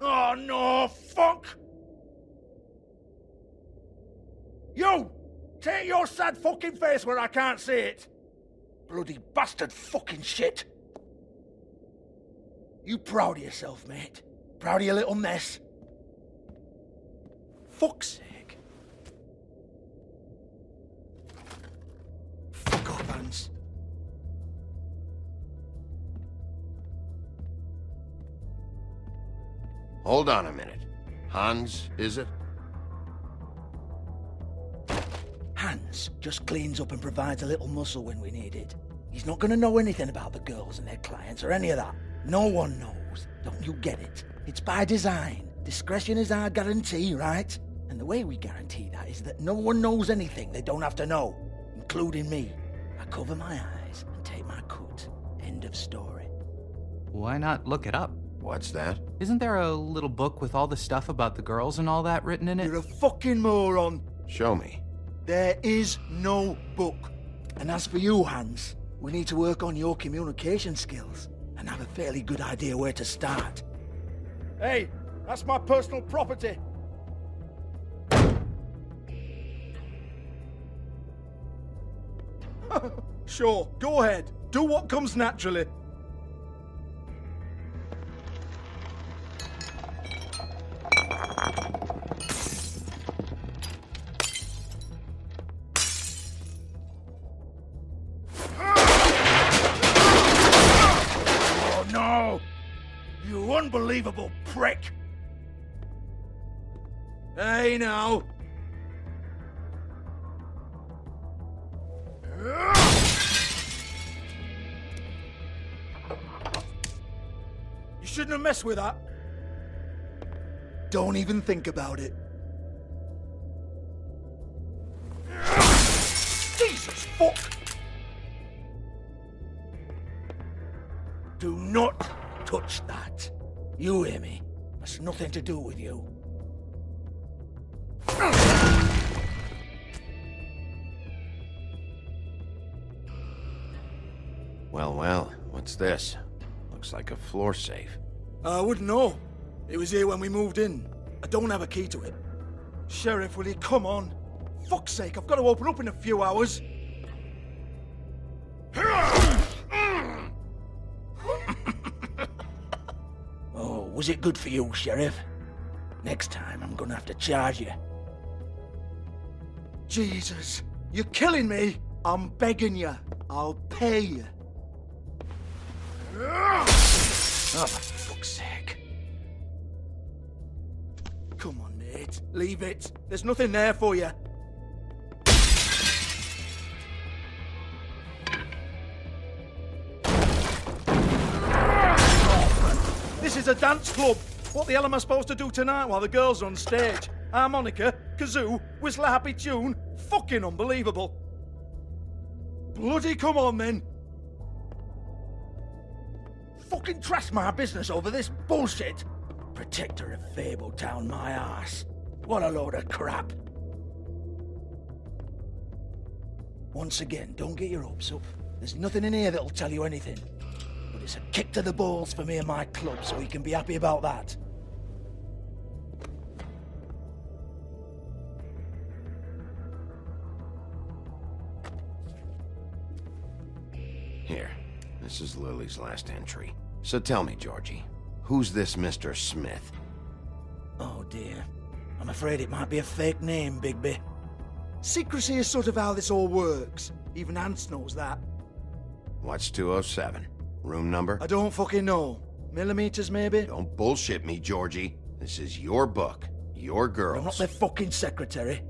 Oh, no, fuck! You! Take your sad fucking face where I can't see it! Bloody bastard fucking shit! You proud of yourself, mate? Proud of your little mess? Fuck's sake. Fuck off, Hans. Hold on a minute. Hans, is it? Hans just cleans up and provides a little muscle when we need it. He's not gonna know anything about the girls and their clients or any of that. No one knows. Don't you get it? It's by design. Discretion is our guarantee, right? And the way we guarantee that is that no one knows anything they don't have to know, including me. I cover my eyes and take my cut. End of story. Why not look it up? What's that? Isn't there a little book with all the stuff about the girls and all that written in it? You're a fucking moron. Show me. There is no book. And as for you, Hans, we need to work on your communication skills and have a fairly good idea where to start. Hey, that's my personal property. Sure, go ahead. Do what comes naturally. Oh no! You unbelievable prick! Hey now! You shouldn't have messed with that. Don't even think about it. Jesus fuck! Do not touch that. You hear me? That's nothing to do with you. Well, well, what's this? Looks like a floor safe. I wouldn't know. It was here when we moved in. I don't have a key to it. Sheriff, will you come on? Fuck's sake, I've got to open up in a few hours. Oh, was it good for you, Sheriff? Next time I'm gonna have to charge you. Jesus, you're killing me. I'm begging you. I'll pay you. Oh, for fuck's sake. Come on, Nate. Leave it. There's nothing there for you. This is a dance club. What the hell am I supposed to do tonight while the girls are on stage? Harmonica, kazoo, whistle a happy tune? Fucking unbelievable. Bloody come on then. Fucking trash my business over this bullshit. Protector of Fabletown, my ass. What a load of crap. Once again, don't get your hopes up. There's nothing in here that'll tell you anything. But it's a kick to the balls for me and my club, so you can be happy about that. Here, this is Lily's last entry. So tell me, Georgie, who's this Mr. Smith? Oh dear. I'm afraid it might be a fake name, Bigby. Secrecy is sort of how this all works. Even Hans knows that. What's 207? Room number? I don't fucking know. Millimeters, maybe? Don't bullshit me, Georgie. This is your book. Your girls. I'm not their fucking secretary.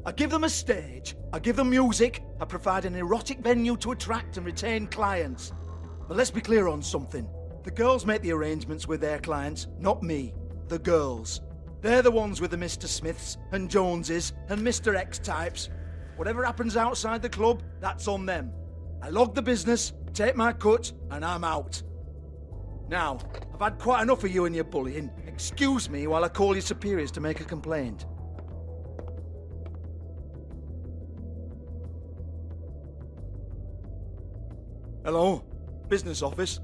I give them a stage, I give them music, I provide an erotic venue to attract and retain clients. But let's be clear on something. The girls make the arrangements with their clients, not me. The girls. They're the ones with the Mr. Smiths and Joneses and Mr. X types. Whatever happens outside the club, that's on them. I log the business, take my cut, and I'm out. Now, I've had quite enough of you and your bullying. Excuse me while I call your superiors to make a complaint. Hello? Business office?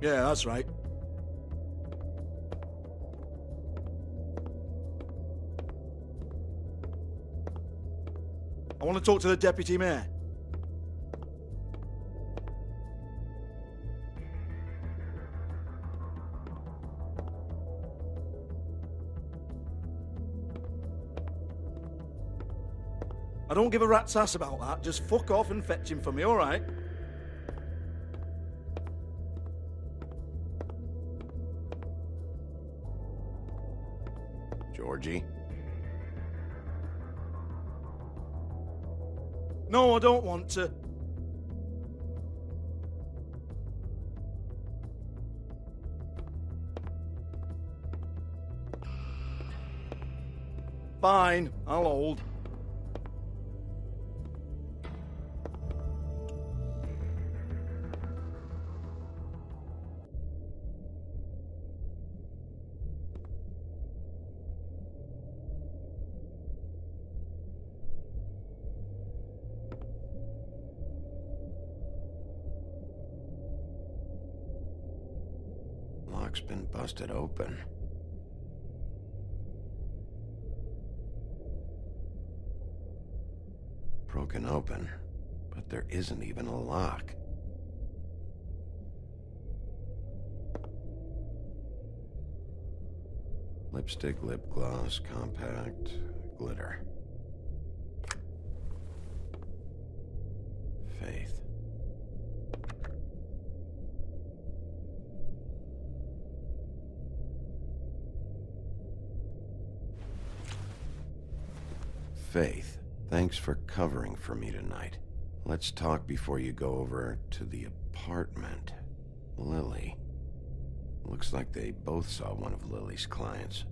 Yeah, that's right. I want to talk to the deputy mayor. I don't give a rat's ass about that. Just fuck off and fetch him for me, all right? Georgie? No, I don't want to. Fine, I'll hold. Lock's been busted open. Broken open, but there isn't even a lock. Lipstick, lip gloss, compact, glitter. Faith. Faith, thanks for covering for me tonight. Let's talk before you go over to the apartment. Lily. Looks like they both saw one of Lily's clients.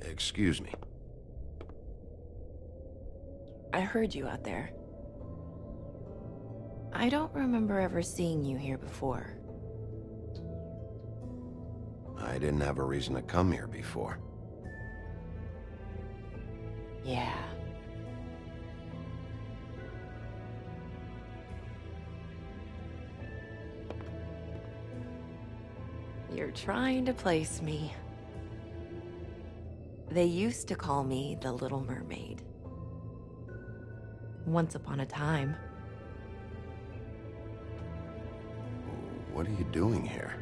Excuse me. I heard you out there. I don't remember ever seeing you here before. I didn't have a reason to come here before. Yeah. You're trying to place me. They used to call me the Little Mermaid. Once upon a time. What are you doing here?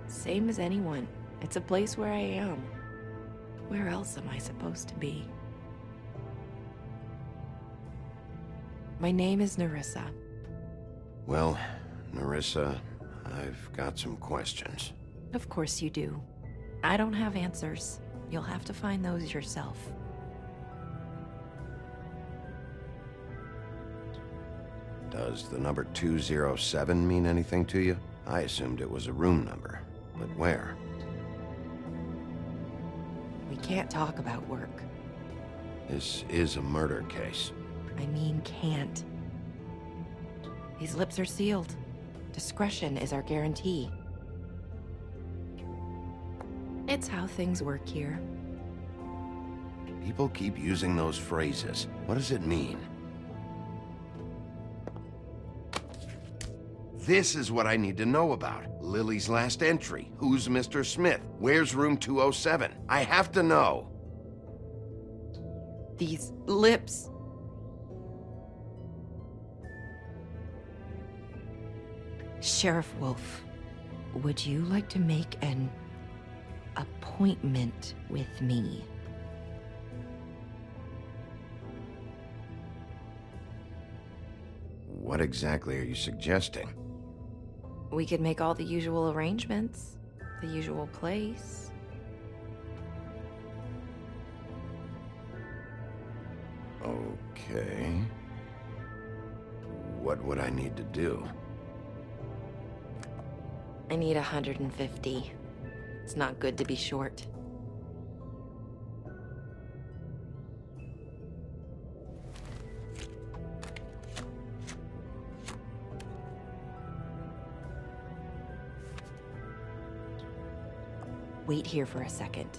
Same as anyone. It's a place where I am. Where else am I supposed to be? My name is Nerissa. Well, Nerissa, I've got some questions. Of course you do. I don't have answers. You'll have to find those yourself. Does the number 207 mean anything to you? I assumed it was a room number, but where? We can't talk about work. This is a murder case. I mean, can't. These lips are sealed. Discretion is our guarantee. It's how things work here. People keep using those phrases. What does it mean? This is what I need to know about. Lily's last entry. Who's Mr. Smith? Where's room 207? I have to know. These lips. Sheriff Wolf, would you like to make an appointment with me? What exactly are you suggesting? We could make all the usual arrangements. The usual place. Okay. What would I need to do? I need 150. It's not good to be short. Wait here for a second.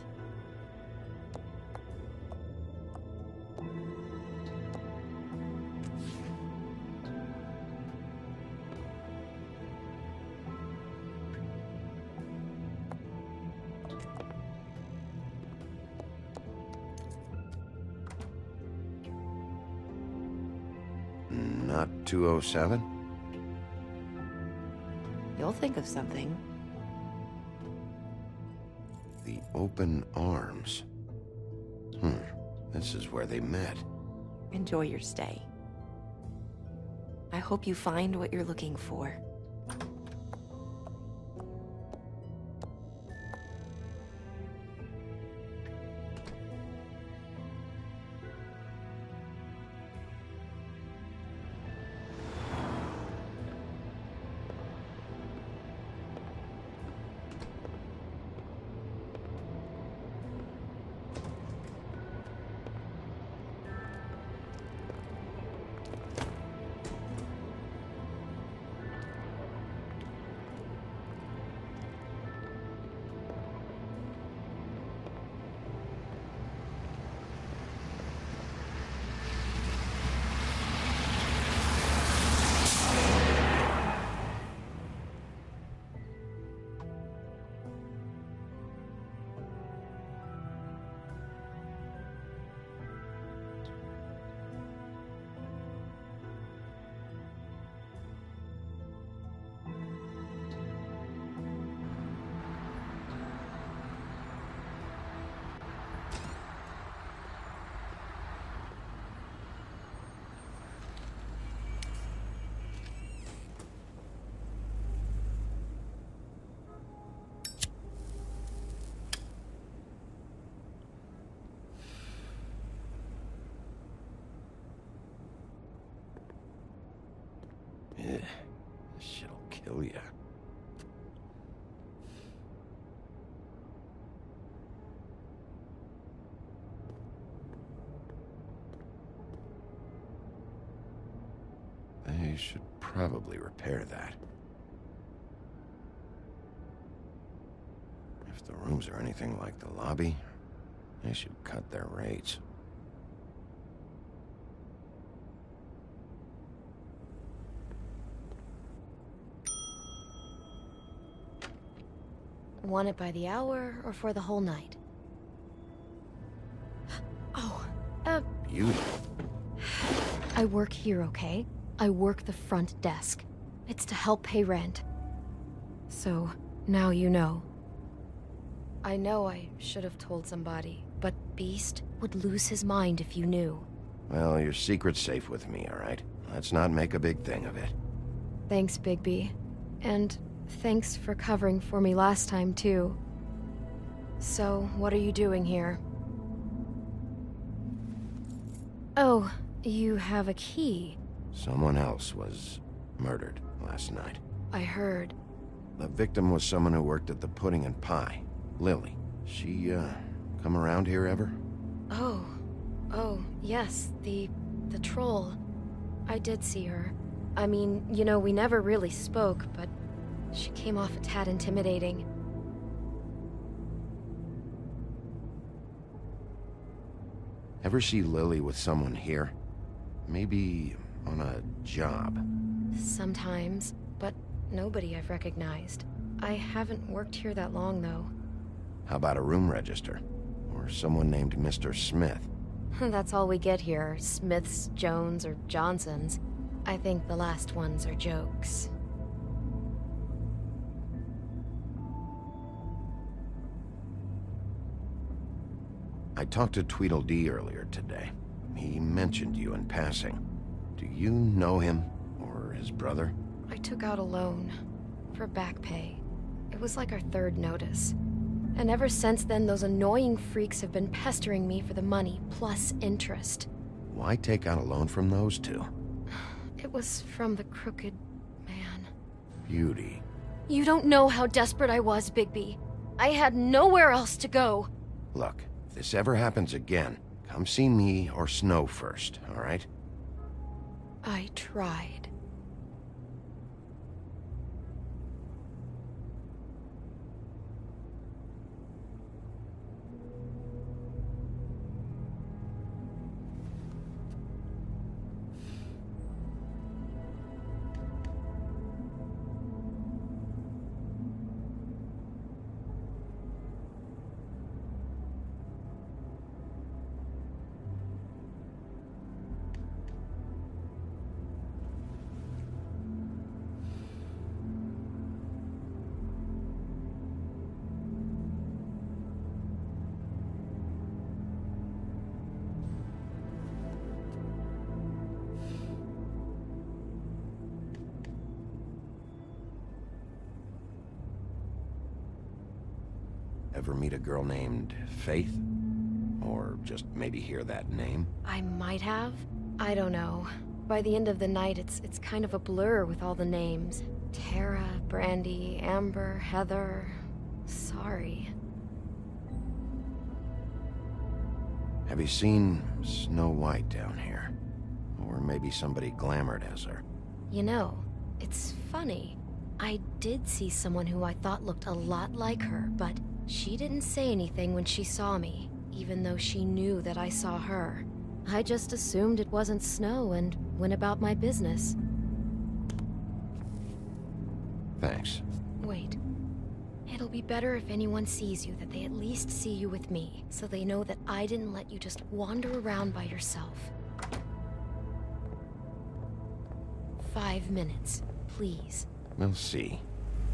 Not 207? You'll think of something. The open arms. This is where they met. Enjoy your stay. I hope you find what you're looking for. Yeah, this shit'll kill ya. They should probably repair that. If the rooms are anything like the lobby, they should cut their rates. Want it by the hour or for the whole night? Oh, Beauty. I work here, okay? I work the front desk. It's to help pay rent. So, now you know. I know I should have told somebody, but Beast would lose his mind if you knew. Well, your secret's safe with me, all right? Let's not make a big thing of it. Thanks, Bigby. And thanks for covering for me last time, too. So, what are you doing here? Oh, you have a key. Someone else was murdered last night. I heard. The victim was someone who worked at the Pudding and Pie. Lily. She, come around here ever? Oh, yes, the troll. I did see her. I mean, you know, we never really spoke, but she came off a tad intimidating. Ever see Lily with someone here? Maybe on a job. Sometimes, but nobody I've recognized. I haven't worked here that long, though. How about a room register? Or someone named Mr. Smith? That's all we get here, Smiths, Jones, or Johnsons. I think the last ones are jokes. I talked to Tweedledee earlier today. He mentioned you in passing. Do you know him? Or his brother? I took out a loan. For back pay. It was like our third notice. And ever since then, those annoying freaks have been pestering me for the money, plus interest. Why take out a loan from those two? It was from the Crooked Man. Beauty. You don't know how desperate I was, Bigby. I had nowhere else to go. Look, if this ever happens again, come see me or Snow first, all right? I tried. Ever meet a girl named Faith? Or just maybe hear that name? I might have. I don't know. By the end of the night, it's kind of a blur with all the names. Tara, Brandy, Amber, Heather... Sorry. Have you seen Snow White down here? Or maybe somebody glamored as her? You know, it's funny. I did see someone who I thought looked a lot like her, but she didn't say anything when she saw me, even though she knew that I saw her. I just assumed it wasn't Snow and went about my business. Thanks. Wait. It'll be better if anyone sees you that they at least see you with me, so they know that I didn't let you just wander around by yourself. 5 minutes, please. We'll see,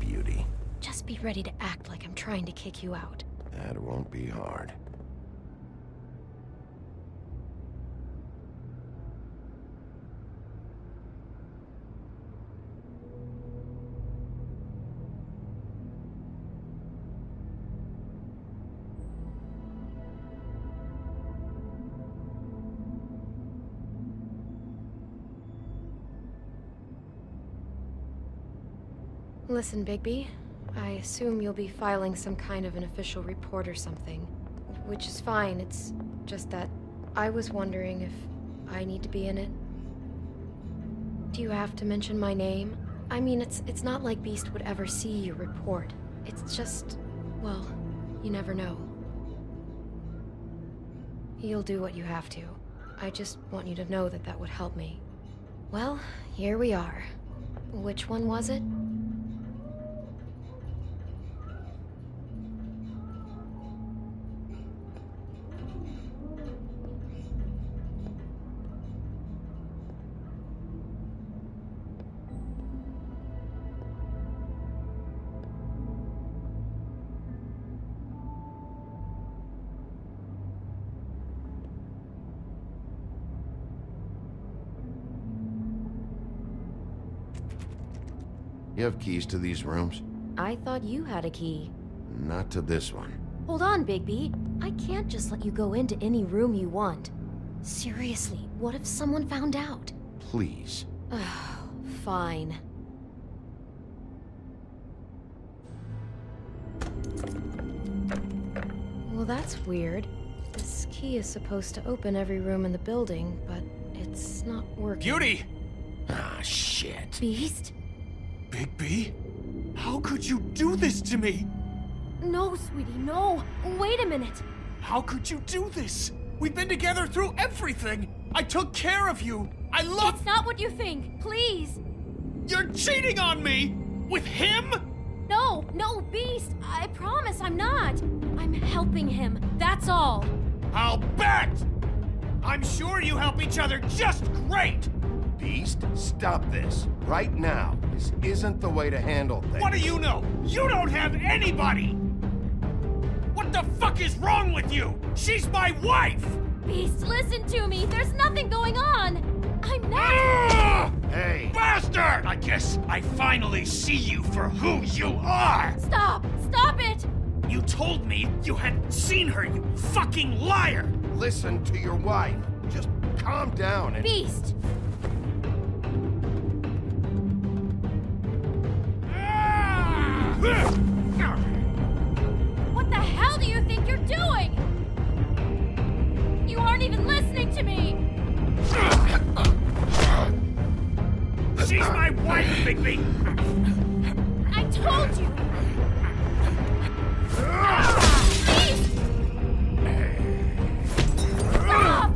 beauty. Just be ready to act like I'm trying to kick you out. That won't be hard. Listen, Bigby. I assume you'll be filing some kind of an official report or something. Which is fine, it's just that I was wondering if I need to be in it. Do you have to mention my name? I mean, it's not like Beast would ever see your report. It's just, well, you never know. You'll do what you have to. I just want you to know that that would help me. Well, here we are. Which one was it? You have keys to these rooms? I thought you had a key. Not to this one. Hold on, Bigby. I can't just let you go into any room you want. Seriously, what if someone found out? Please. Fine. Well, that's weird. This key is supposed to open every room in the building, but it's not working. Beauty! Ah, shit. Beast? Bigby? How could you do this to me? No, sweetie, no. Wait a minute. How could you do this? We've been together through everything. I took care of you. I love... It's not what you think. Please. You're cheating on me! With him? No, Beast. I promise I'm not. I'm helping him. That's all. I'll bet! I'm sure you help each other just great! Beast, stop this. Right now. This isn't the way to handle things. What do you know? You don't have anybody! What the fuck is wrong with you? She's my wife! Beast, listen to me. There's nothing going on. I'm not... Hey! Bastard! I guess I finally see you for who you are! Stop! Stop it! You told me you had seen her, you fucking liar! Listen to your wife. Just calm down and... Beast! What the hell do you think you're doing? You aren't even listening to me! She's my wife, Bigby! I told you! Beast! Stop!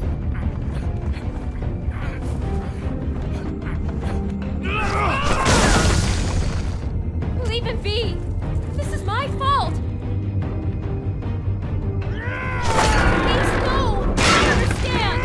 Leave him be! This is my fault! Beast, no! I understand!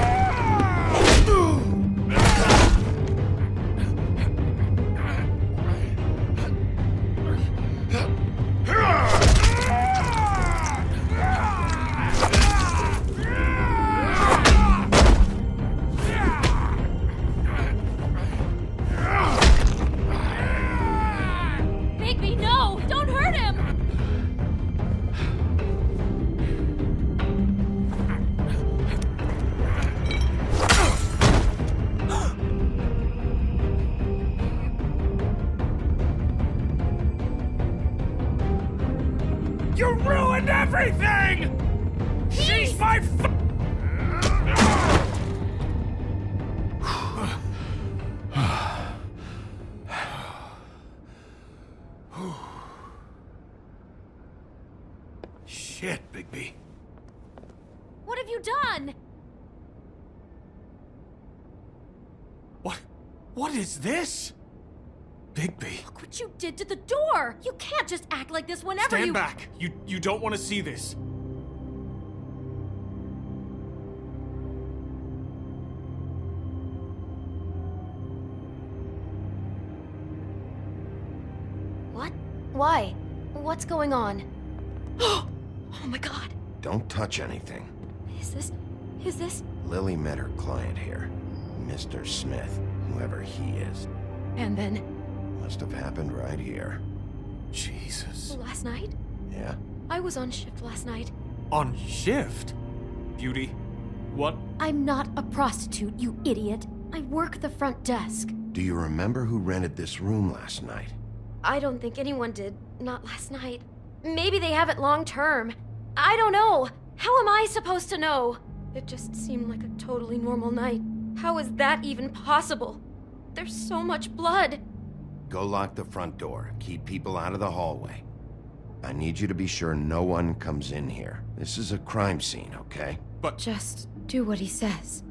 What is this? Bigby. Look what you did to the door! You can't just act like this whenever Stand back. You don't want to see this. What? Why? What's going on? Oh my god. Don't touch anything. Is this? Lily met her client here, Mr. Smith, whoever he is. And then? Must have happened right here. Jesus. Last night? Yeah? I was on shift last night. On shift? Beauty, what? I'm not a prostitute, you idiot. I work the front desk. Do you remember who rented this room last night? I don't think anyone did. Not last night. Maybe they have it long term. I don't know. How am I supposed to know? It just seemed like a totally normal night. How is that even possible? There's so much blood. Go lock the front door. Keep people out of the hallway. I need you to be sure no one comes in here. This is a crime scene, okay? But just do what he says.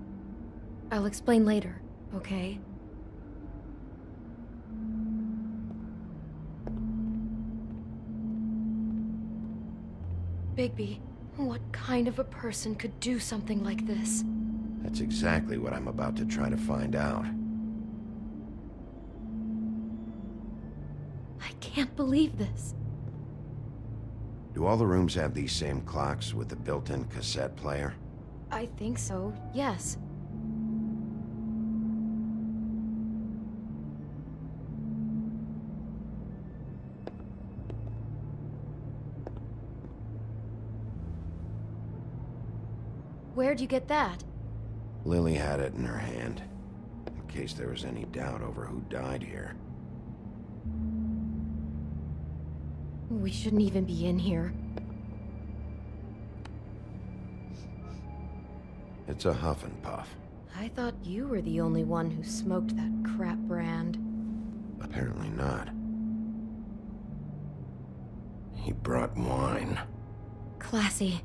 I'll explain later, okay? Bigby, what kind of a person could do something like this? That's exactly what I'm about to try to find out. I can't believe this. Do all the rooms have these same clocks with the built-in cassette player? I think so, yes. Where'd you get that? Lily had it in her hand, in case there was any doubt over who died here. We shouldn't even be in here. It's a Huff and Puff. I thought you were the only one who smoked that crap brand. Apparently not. He brought wine. Classy.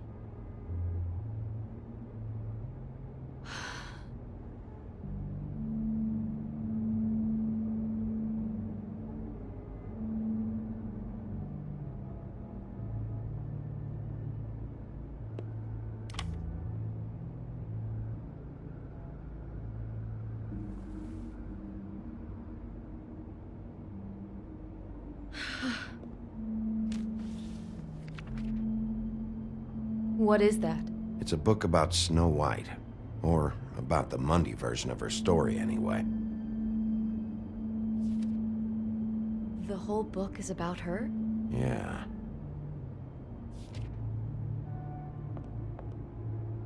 What is that? It's a book about Snow White. Or about the Mundy version of her story, anyway. The whole book is about her? Yeah.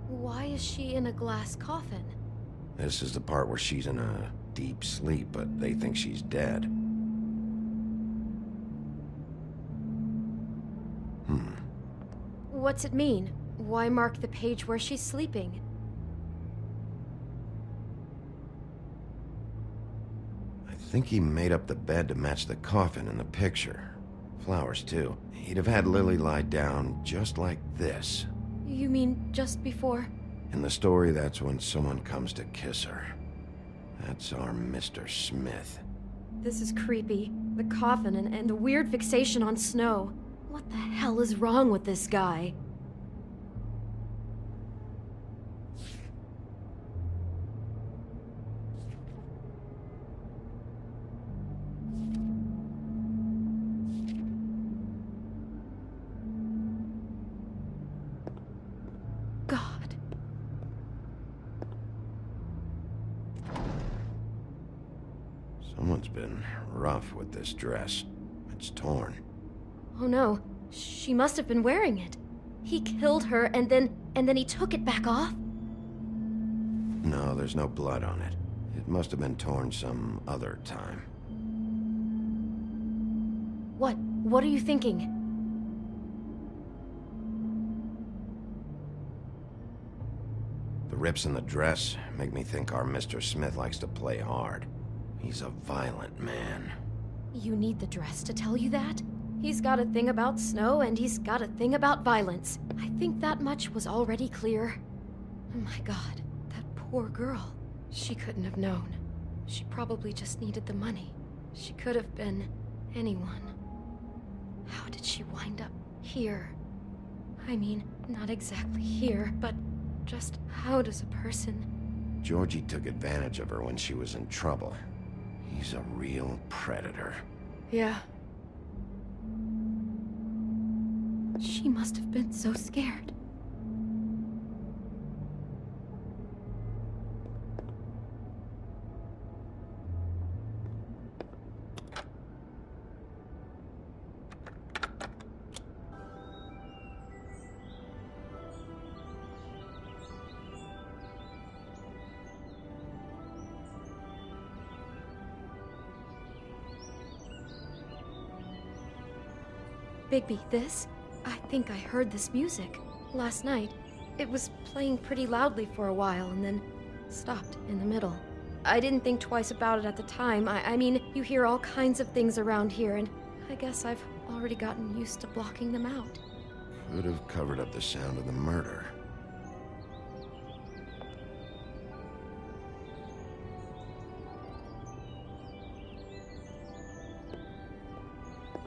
Why is she in a glass coffin? This is the part where she's in a deep sleep, but they think she's dead. What's it mean? Why mark the page where she's sleeping? I think he made up the bed to match the coffin in the picture. Flowers, too. He'd have had Lily lie down just like this. You mean just before? In the story, that's when someone comes to kiss her. That's our Mr. Smith. This is creepy. The coffin and the weird fixation on Snow. What the hell is wrong with this guy? God. Someone's been rough with this dress. It's torn. Oh no, she must have been wearing it. He killed her and then he took it back off? No, there's no blood on it. It must have been torn some other time. What are you thinking? The rips in the dress make me think our Mr. Smith likes to play hard. He's a violent man. You need the dress to tell you that? He's got a thing about Snow, and he's got a thing about violence. I think that much was already clear. Oh my god, that poor girl. She couldn't have known. She probably just needed the money. She could have been anyone. How did she wind up here? I mean, not exactly here, but just how does a person... Georgie took advantage of her when she was in trouble. He's a real predator. Yeah. She must have been so scared. Bigby, this? I think I heard this music. Last night. It was playing pretty loudly for a while and then stopped in the middle. I didn't think twice about it at the time. I mean, you hear all kinds of things around here, and I guess I've already gotten used to blocking them out. Could have covered up the sound of the murder.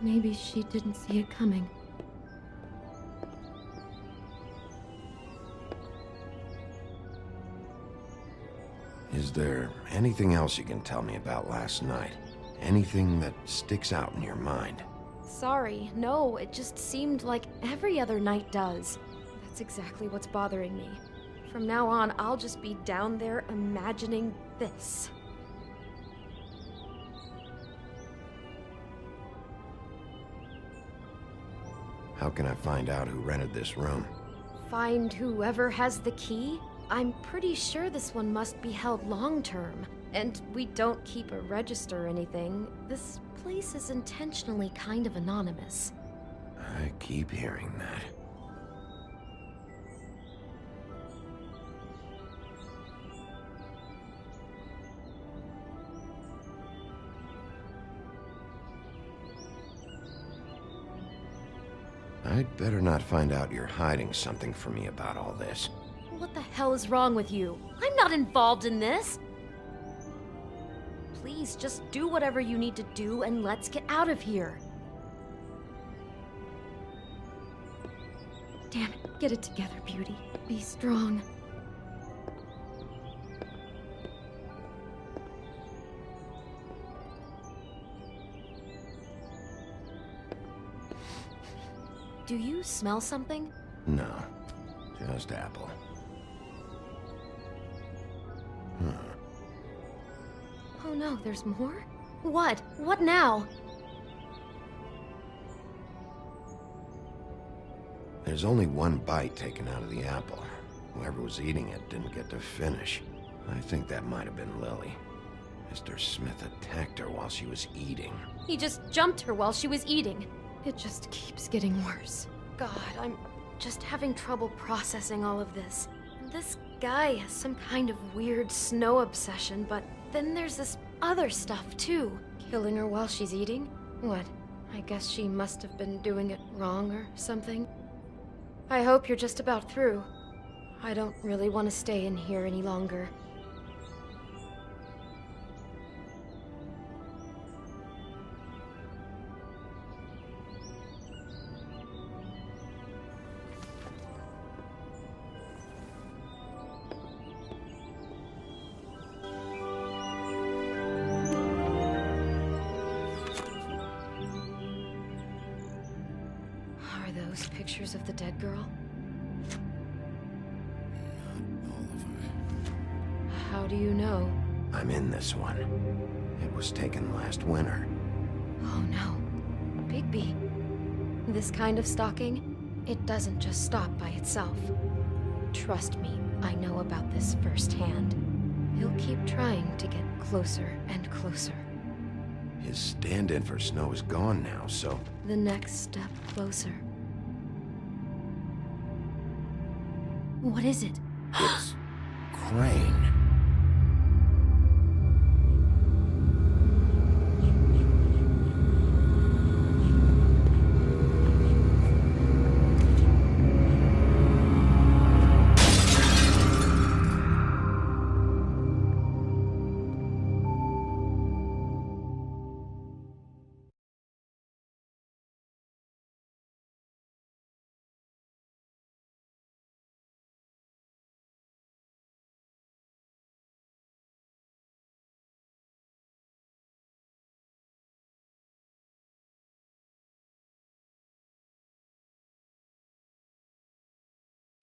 Maybe she didn't see it coming. Is there anything else you can tell me about last night? Anything that sticks out in your mind? Sorry, no, it just seemed like every other night does. That's exactly what's bothering me. From now on, I'll just be down there imagining this. How can I find out who rented this room? Find whoever has the key? I'm pretty sure this one must be held long-term. And we don't keep a register or anything. This place is intentionally kind of anonymous. I keep hearing that. I'd better not find out you're hiding something from me about all this. What the hell is wrong with you? I'm not involved in this! Please, just do whatever you need to do and let's get out of here. Damn it, get it together, Beauty. Be strong. Do you smell something? No, just apple. Oh no, there's more? What? What now? There's only one bite taken out of the apple. Whoever was eating it didn't get to finish. I think that might have been Lily. Mr. Smith attacked her while she was eating. He just jumped her while she was eating. It just keeps getting worse. God, I'm just having trouble processing all of this. This guy has some kind of weird snow obsession, but then there's this other stuff too. Killing her while she's eating? What? I guess she must have been doing it wrong or something. I hope you're just about through. I don't really want to stay in here any longer. Are those pictures of the dead girl? How do you know? I'm in this one. It was taken last winter. Oh no. Bigby. This kind of stalking, it doesn't just stop by itself. Trust me, I know about this firsthand. He'll keep trying to get closer and closer. His stand-in for Snow is gone now, so... The next step closer. What is it? It's... Crane.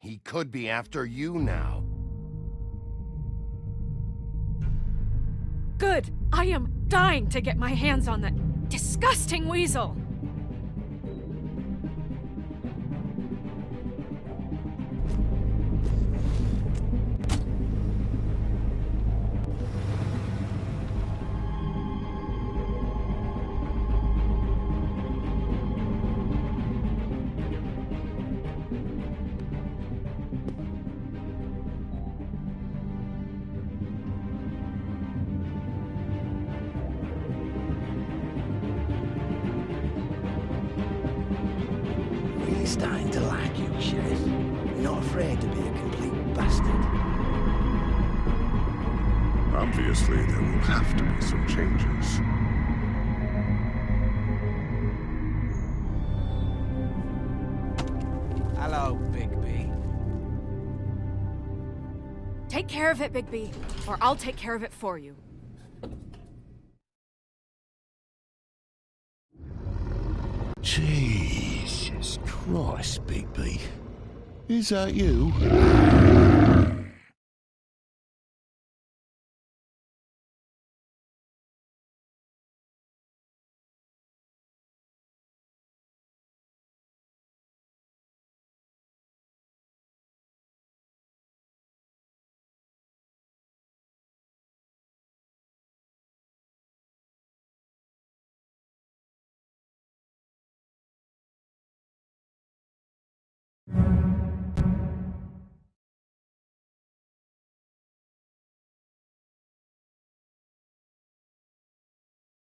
He could be after you now. Good! I am dying to get my hands on that disgusting weasel! Really starting to like you, Sheriff. You're not afraid to be a complete bastard. Obviously, there will have to be some changes. Hello, Bigby. Take care of it, Bigby, or I'll take care of it for you. Jesus Christ, Bigby. Is that you?